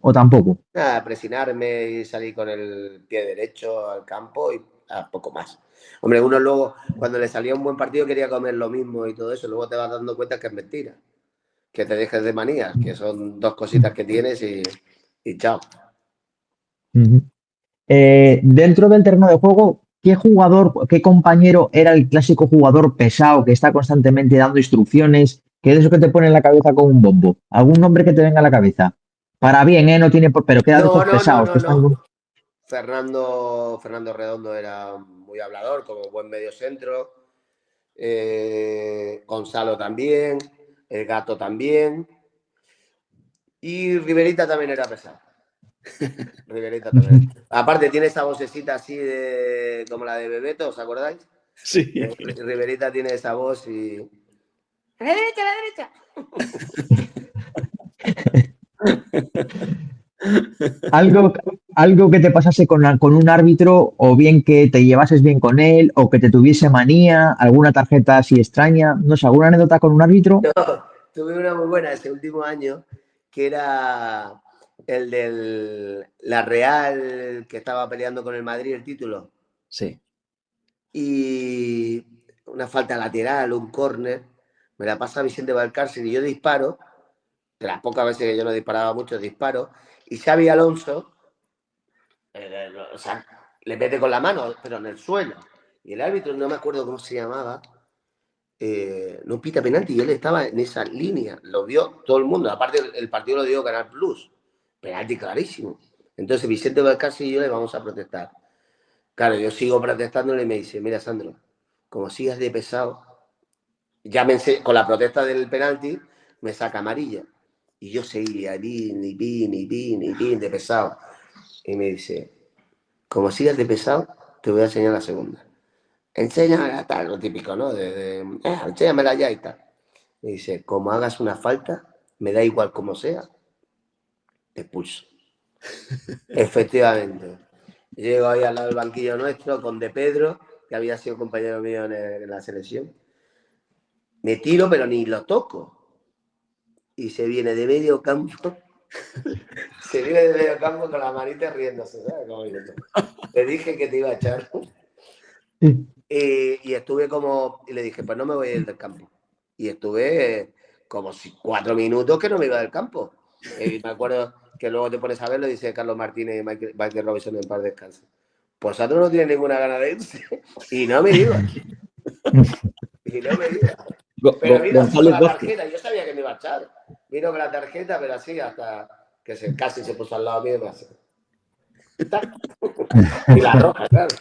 o tampoco? Nada, presionarme y salir con el pie derecho al campo y poco más. Hombre, uno luego, cuando le salía un buen partido, quería comer lo mismo y todo eso. Luego te vas dando cuenta que es mentira. Que te dejes de manías, que son dos cositas que tienes y chao. Dentro del terreno de juego, ¿qué jugador, qué compañero era el clásico jugador pesado que está constantemente dando instrucciones, que es eso que te pone en la cabeza con un bombo? ¿Algún nombre que te venga a la cabeza? Para bien, no tiene pero queda de esos pesados. No. Fernando Redondo era muy hablador, como buen medio centro. Gonzalo también, el Gato también. Y Riverita también era pesado. Riverita también. Aparte tiene esa vocecita así como la de Bebeto, ¿os acordáis? Sí. Riverita tiene esa voz y... ¡A la derecha! Algo que te pasase con un árbitro, o bien que te llevases bien con él, o que te tuviese manía, alguna tarjeta así extraña, no sé, alguna anécdota con un árbitro. No, tuve una muy buena ese último año, que era el de la Real, que estaba peleando con el Madrid el título. Sí. Y una falta lateral, un córner, me la pasa Vicente Valcárcel y yo disparo, de las pocas veces que yo no disparaba mucho, disparo, y Xavi Alonso, o sea, le mete con la mano, pero en el suelo. Y el árbitro, no me acuerdo cómo se llamaba, no pita penalti y él estaba en esa línea, lo vio todo el mundo. Aparte, el partido lo dio Canal Plus, penalti clarísimo. Entonces, Vicente Valcárcel y yo le vamos a protestar. Claro, yo sigo protestándole y me dice, mira, Sandro, como sigas de pesado, con la protesta del penalti, me saca amarilla. Y yo seguía, pin, de pesado. Y me dice, como sigas de pesado, te voy a enseñar la segunda. Enséñamela, tal, lo típico, ¿no? Enséñamela ya y tal. Me dice, como hagas una falta, me da igual como sea, te expulso. Efectivamente. Llego ahí al lado del banquillo nuestro con De Pedro que había sido compañero mío en la selección. Me tiro, pero ni lo toco. Y se viene de medio campo. Se viene de medio campo con la manita riéndose, ¿sabes? Como diciendo, te dije que te iba a echar. Y estuve como... Y le dije, pues no me voy a ir del campo. Y estuve como 4 minutos que no me iba del campo. Me acuerdo que luego te pones a verlo, dice Carlos Martínez y Michael Robinson en paz descanso. Pues vosotros no tienen ninguna gana de irse. Y no me iba. Y no me iba. Pero vino con la tarjeta. Yo sabía que me iba a echar. Vino con la tarjeta, pero así hasta que casi se puso al lado mío y me hace. Y la roja, claro.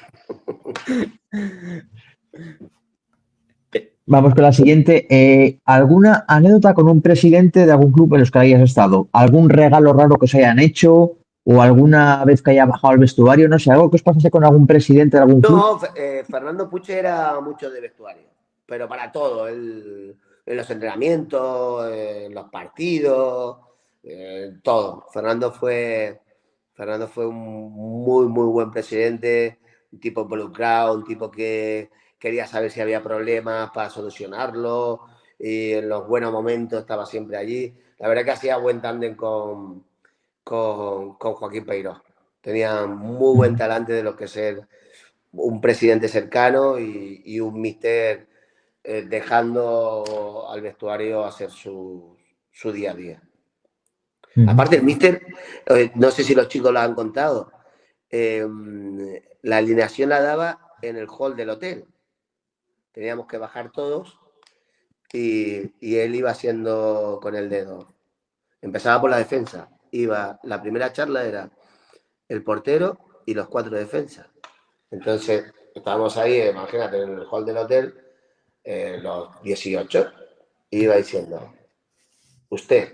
Vamos con la siguiente. ¿Alguna anécdota con un presidente de algún club en los que hayas estado? ¿Algún regalo raro que os hayan hecho? ¿O alguna vez que haya bajado al vestuario? No sé, algo que os pasase con algún presidente de algún club. No, Fernando Puche era mucho de vestuario, pero para todo. En los entrenamientos, en los partidos, todo. Fernando fue un muy, muy buen presidente, un tipo involucrado, un tipo que quería saber si había problemas para solucionarlo, y en los buenos momentos estaba siempre allí. La verdad que hacía buen tándem con Joaquín Peiró. Tenía muy buen talante de lo que es ser un presidente cercano y un míster dejando al vestuario hacer su día a día. Aparte, el míster, no sé si los chicos lo han contado, la alineación la daba en el hall del hotel. Teníamos que bajar todos y él iba haciendo con el dedo. Empezaba por la defensa. La primera charla era el portero y los 4 defensas. Entonces, estábamos ahí, imagínate, en el hall del hotel, los 18, y iba diciendo, usted.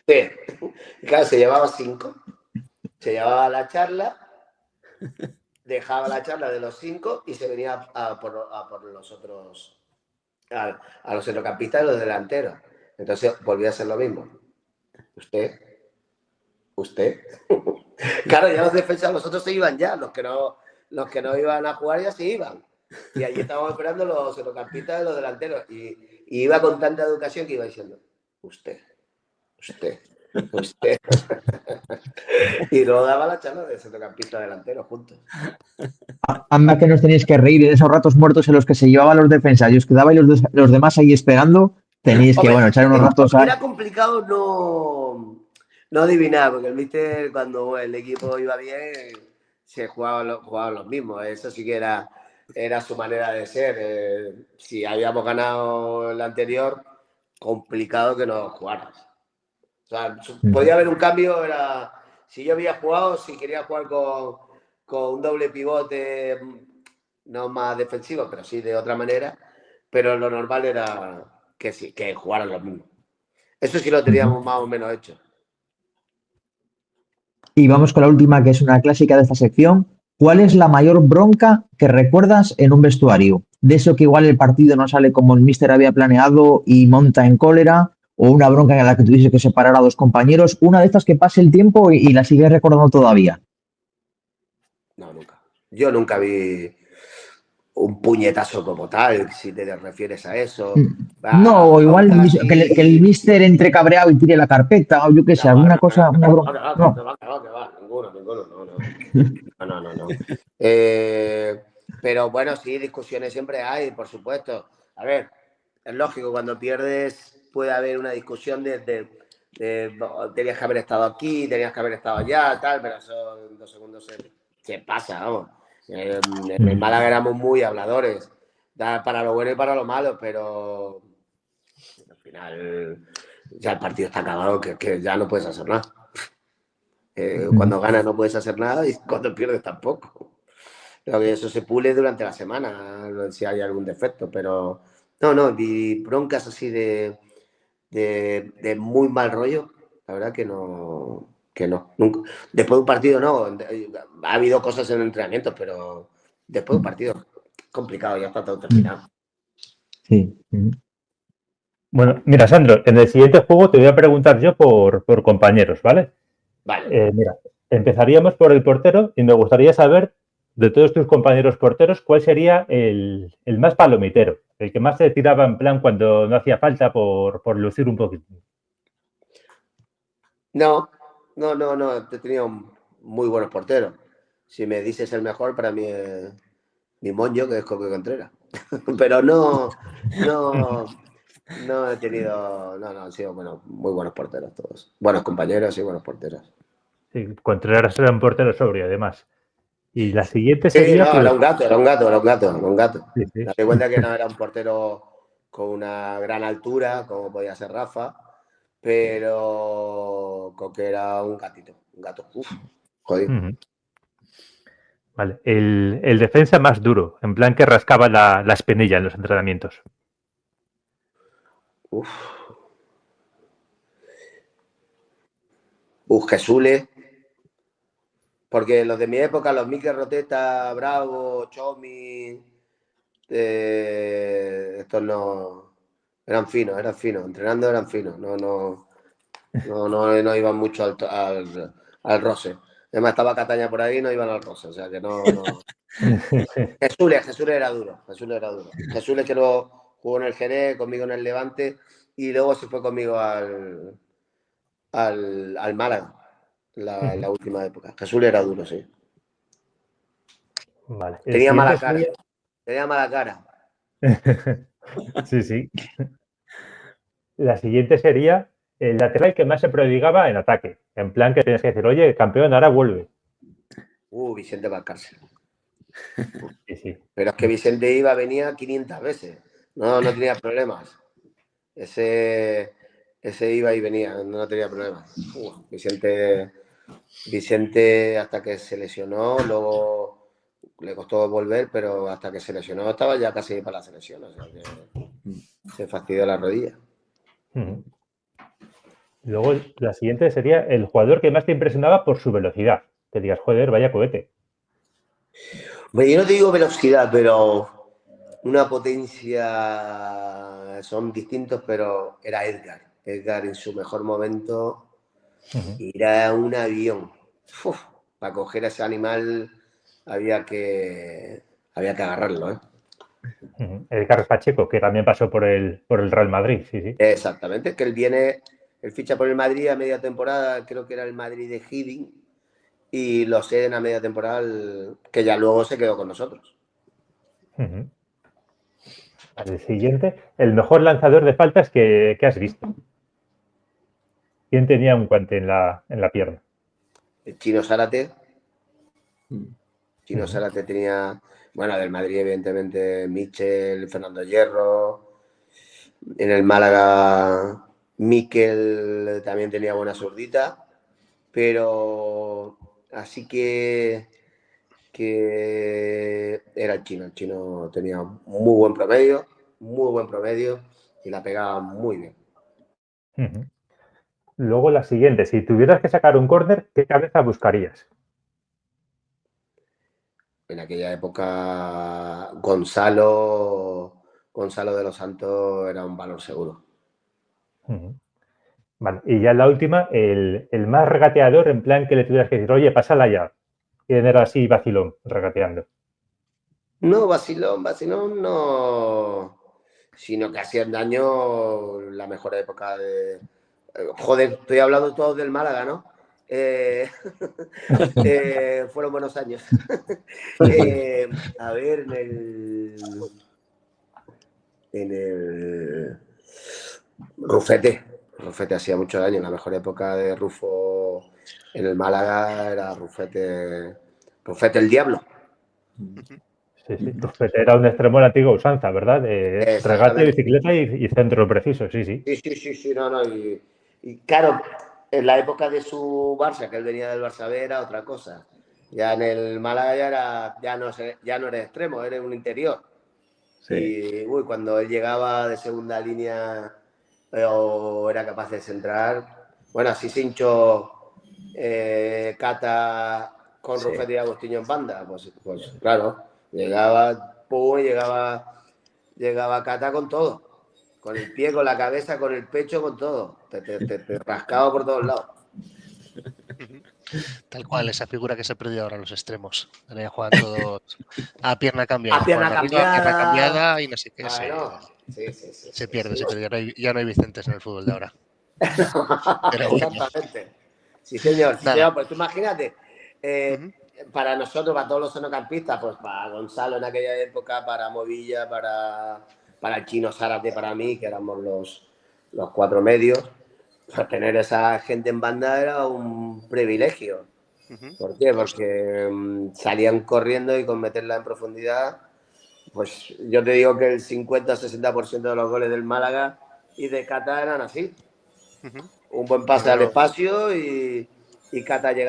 Y claro, se llevaba 5. Se llevaba la charla, dejaba la charla de los 5 y se venía a por los otros, a los centrocampistas y los delanteros. Entonces volvía a ser lo mismo. Usted. Claro, ya los defensas, los otros se iban ya, los que no iban a jugar ya se iban. Y allí estábamos esperando los centrocampistas y los delanteros. Y iba con tanta educación que iba diciendo, usted. Y luego daba la charla de centrocampista delantero juntos. Anda que nos tenéis que reír de esos ratos muertos en los que se llevaban los defensas y os quedabais los demás ahí esperando. Tenéis que, echar unos ratos a... Era complicado no adivinar, porque el míster, cuando el equipo iba bien, se jugaban los mismos. Eso sí que era su manera de ser. Si habíamos ganado el anterior, complicado que no jugaras. O sea, podía haber un cambio, si yo había jugado, si quería jugar con un doble pivote, no más defensivo, pero sí de otra manera, pero lo normal era que sí, que jugaran los mismos. Eso sí lo teníamos más o menos hecho. Y vamos con la última, que es una clásica de esta sección. ¿Cuál es la mayor bronca que recuerdas en un vestuario? De eso que igual el partido no sale como el míster había planeado y monta en cólera, o una bronca en la que tuviese que separar a 2 compañeros, una de estas que pase el tiempo y la sigues recordando todavía. No, nunca. Yo nunca vi un puñetazo como tal, si te refieres a eso. No, o igual que el míster entre cabreado y tire la carpeta, o yo qué sé, alguna cosa, una bronca. No, ninguno. No. Pero bueno, sí, discusiones siempre hay, por supuesto. A ver, es lógico, cuando pierdes puede haber una discusión de tenías que haber estado aquí, tenías que haber estado allá, tal, pero eso en 2 segundos se pasa, vamos. En Málaga éramos muy habladores, para lo bueno y para lo malo, pero al final ya el partido está acabado, que ya no puedes hacer nada. Cuando ganas no puedes hacer nada y cuando pierdes tampoco. Creo que eso se pule durante la semana, si hay algún defecto, pero no, y broncas así de muy mal rollo, la verdad que no, nunca. Después de un partido no, ha habido cosas en el entrenamiento, pero después de un partido complicado, ya está todo terminado. Sí. Bueno, mira, Sandro, en el siguiente juego te voy a preguntar yo por compañeros, ¿vale? Vale. Mira, empezaríamos por el portero y me gustaría saber de todos tus compañeros porteros, ¿cuál sería el más palomitero? El que más se tiraba en plan cuando no hacía falta por lucir un poquito. No, he tenido muy buenos porteros. Si me dices el mejor, para mí es mi moño, que es Coque Contreras. Pero no he tenido, han sido muy buenos porteros todos. Buenos compañeros y buenos porteros. Sí, Contreras era un portero sobrio, además. Y la siguiente Sí, sería... no, pues, era un gato. sí, sí. Date cuenta que no era un portero con una gran altura, como podía ser Rafa, pero Coque era un gatito, un gato. Uf, jodido. Ujú. Vale. El defensa más duro, en plan que rascaba la espinilla en los entrenamientos. Uf. Jesule. Porque los de mi época, los Mikel Roteta, Bravo, Chomi, estos no eran finos, entrenando eran finos, no iban mucho al roce. Además estaba Cataña por ahí, no iban al roce, o sea que no. Jesule era duro. Jesule que luego jugó en el Jerez, conmigo en el Levante y luego se fue conmigo al Málaga. La última época. Jesús era duro, sí. Vale. Tenía mala cara. Sí, sí. La siguiente sería el lateral que más se prodigaba en ataque. En plan que tienes que decir, oye, campeón, ahora vuelve. Vicente Valcárcel. Sí, sí. Pero es que Vicente venía 500 veces. No tenía problemas. Ese iba y venía, no tenía problemas. Vicente hasta que se lesionó, luego le costó volver, pero hasta que se lesionó estaba ya casi para la selección. O sea que se fastidió la rodilla. Luego la siguiente sería el jugador que más te impresionaba por su velocidad. Que digas, joder, vaya cohete. Bueno, yo no te digo velocidad, pero una potencia, son distintos, pero era Edgar. Edgar en su mejor momento era un avión. Uf, para coger a ese animal había que agarrarlo, ¿eh? Edgar Pacheco, que también pasó por el Real Madrid, sí, sí. Exactamente, que él ficha por el Madrid a media temporada, creo que era el Madrid de Hiddink, y lo ceden a media temporada, que ya luego se quedó con nosotros. El siguiente, el mejor lanzador de faltas que has visto. ¿Quién tenía un guante en la pierna? El Chino Zárate. Chino Zárate tenía, del Madrid evidentemente Michel, Fernando Hierro. En el Málaga Mikel también tenía buena zurdita, pero así que era el Chino. El Chino tenía muy buen promedio y la pegaba muy bien. Luego la siguiente, si tuvieras que sacar un córner, ¿qué cabeza buscarías? En aquella época Gonzalo de los Santos era un valor seguro. Vale, y ya la última, el más regateador, en plan que le tuvieras que decir, oye, pásala ya. ¿Quién era así vacilón, regateando? No, vacilón no. Sino que hacían daño la mejor época de... Joder, estoy hablando todos del Málaga, ¿no? Fueron buenos años. A ver, en el Rufete hacía mucho daño. La mejor época de Rufo en el Málaga era Rufete el Diablo. Sí. Rufete era un extremo de la antigua usanza, ¿verdad? Regate, bicicleta y centro preciso, sí. Sí, no. Y claro, en la época de su Barça, que él venía del Barça B, era otra cosa. Ya en el Málaga ya no era extremo, era un interior. Sí. Y cuando él llegaba de segunda línea o era capaz de centrar, así se hinchó Cata con Rufete y Agostinho en banda, pues claro, llegaba Cata con todo. Con el pie, con la cabeza, con el pecho, con todo. Te rascaba por todos lados. Tal cual, esa figura que se ha perdido ahora los extremos. Ahora ya juegan todos a pierna cambiada, A juegan pierna arriba, pierna cambiada. cambiada y no sé qué. Bueno, sí, sí, sí, Se sí, pierde, sí. se pierde. Ya no hay Vicentes en el fútbol de ahora. Pero bueno, Exactamente. Sí, señor, sí, nada. señor. Pues tú imagínate, Ujú, para nosotros, para todos los centrocampistas, pues para Gonzalo en aquella época, para Movilla, para el Chino Zárate, para mí, que éramos los cuatro medios, pues tener esa gente en banda era un privilegio. ujú. ¿Por qué? Justo. Porque salían corriendo y con meterla en profundidad, pues yo te digo que el 50-60% de los goles del Málaga y de Cata eran así. Ujú. Un buen pase al Primero, espacio y Cata y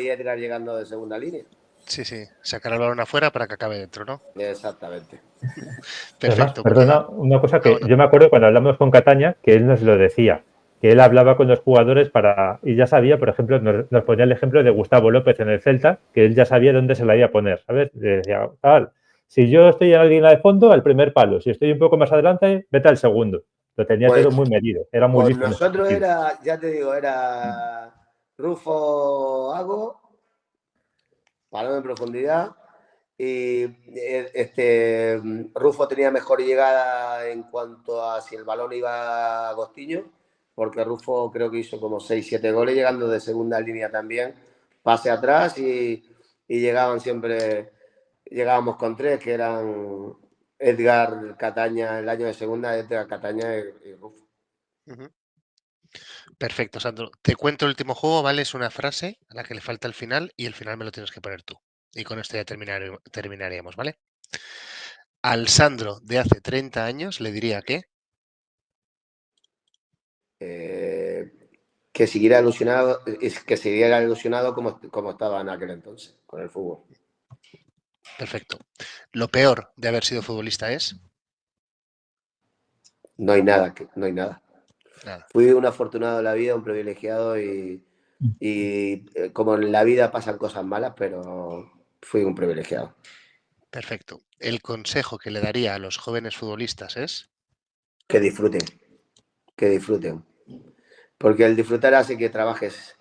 Edgar llegando de segunda línea. sí, sacar el balón afuera para que acabe dentro, ¿no? Exactamente. Además, Perfecto, pues nada. perdona, una cosa Ah, que bueno. yo me acuerdo cuando hablamos con Cataña, que él nos lo decía, que él hablaba con los jugadores y ya sabía, por ejemplo, nos ponía el ejemplo de Gustavo López en el Celta, que él ya sabía dónde se la iba a poner, ¿sabes? Le decía, si yo estoy en la línea de fondo, al primer palo, si estoy un poco más adelante, vete al segundo. Lo tenía todo Pues muy medido, era muy con listo en ese nosotros sentido. era, ya te digo, era Rufo Hago, balón en profundidad. Y Rufo tenía mejor llegada en cuanto a si el balón iba a Agostinho, porque Rufo creo que hizo como 6-7 goles llegando de segunda línea también, pase atrás y llegábamos con tres, que eran Edgar Cataña, el año de segunda, Edgar Cataña y Rufo. Ujú. Perfecto, Sandro. Te cuento el último juego, ¿vale? Es una frase a la que le falta el final y el final me lo tienes que poner tú. Y con esto ya terminaríamos, ¿vale? Al Sandro de hace 30 años le diría que... Que siguiera ilusionado como estaba en aquel entonces con el fútbol. Perfecto. Lo peor de haber sido futbolista es... No hay nada, no hay nada. Nada. Fui un afortunado en la vida, un privilegiado y como en la vida pasan cosas malas, pero fui un privilegiado. Perfecto. El consejo que le daría a los jóvenes futbolistas es... Que disfruten, que disfruten. Porque el disfrutar hace que trabajes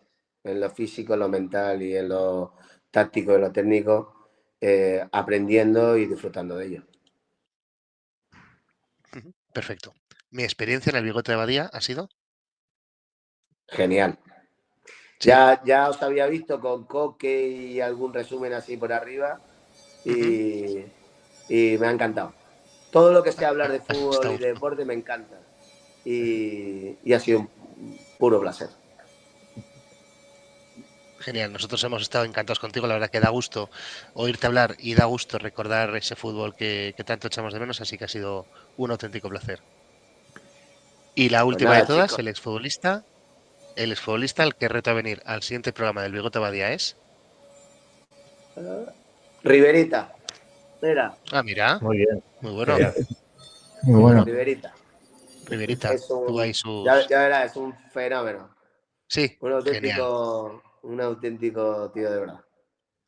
en lo físico, en lo mental y en lo táctico y lo técnico, aprendiendo y disfrutando de ello. Perfecto. Mi experiencia en el Bigote de Badía ha sido... Genial. Sí. Ya os había visto con Coque y algún resumen así por arriba y me ha encantado. Todo lo que sea hablar de Has fútbol estado y de gusto. deporte me encanta. Y ha sido un puro placer. Genial, nosotros hemos estado encantados contigo, la verdad que da gusto oírte hablar y da gusto recordar ese fútbol que tanto echamos de menos, así que ha sido un auténtico placer. Y la Pues última de nada, todas, chicos. el exfutbolista al que reto a venir al siguiente programa del Bigote Badía es... Riverita. Mira, Mira, Muy bien, muy bueno. genial. Muy bueno. Riverita. Riverita, Es tuvo ahí ya sus... verás, es un fenómeno. Sí, genial, Un auténtico tío de verdad.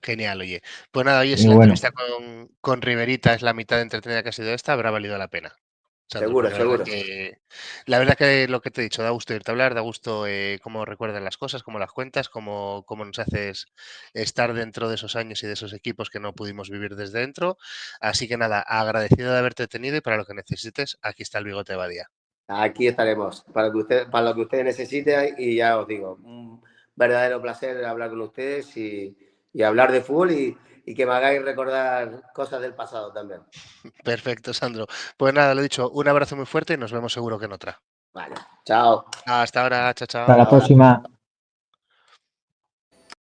genial, oye. Pues nada, oye, si Muy la bueno. entrevista con Riverita es la mitad de entretenida que ha sido esta, habrá valido la pena. Sandro, Seguro, porque seguro. la verdad que lo que te he dicho, da gusto irte a hablar, da gusto cómo recuerdas las cosas, cómo las cuentas, cómo nos haces estar dentro de esos años y de esos equipos que no pudimos vivir desde dentro. Así que nada, agradecido de haberte tenido y para lo que necesites, aquí está el Bigote de Badía. Aquí estaremos para lo que ustedes necesiten y ya os digo, un verdadero placer hablar con ustedes y hablar de fútbol y que me hagáis recordar cosas del pasado también. Perfecto, Sandro. Pues nada, lo dicho, un abrazo muy fuerte y nos vemos seguro que en otra. Vale, chao. Hasta ahora, chao, Hasta chao. la próxima.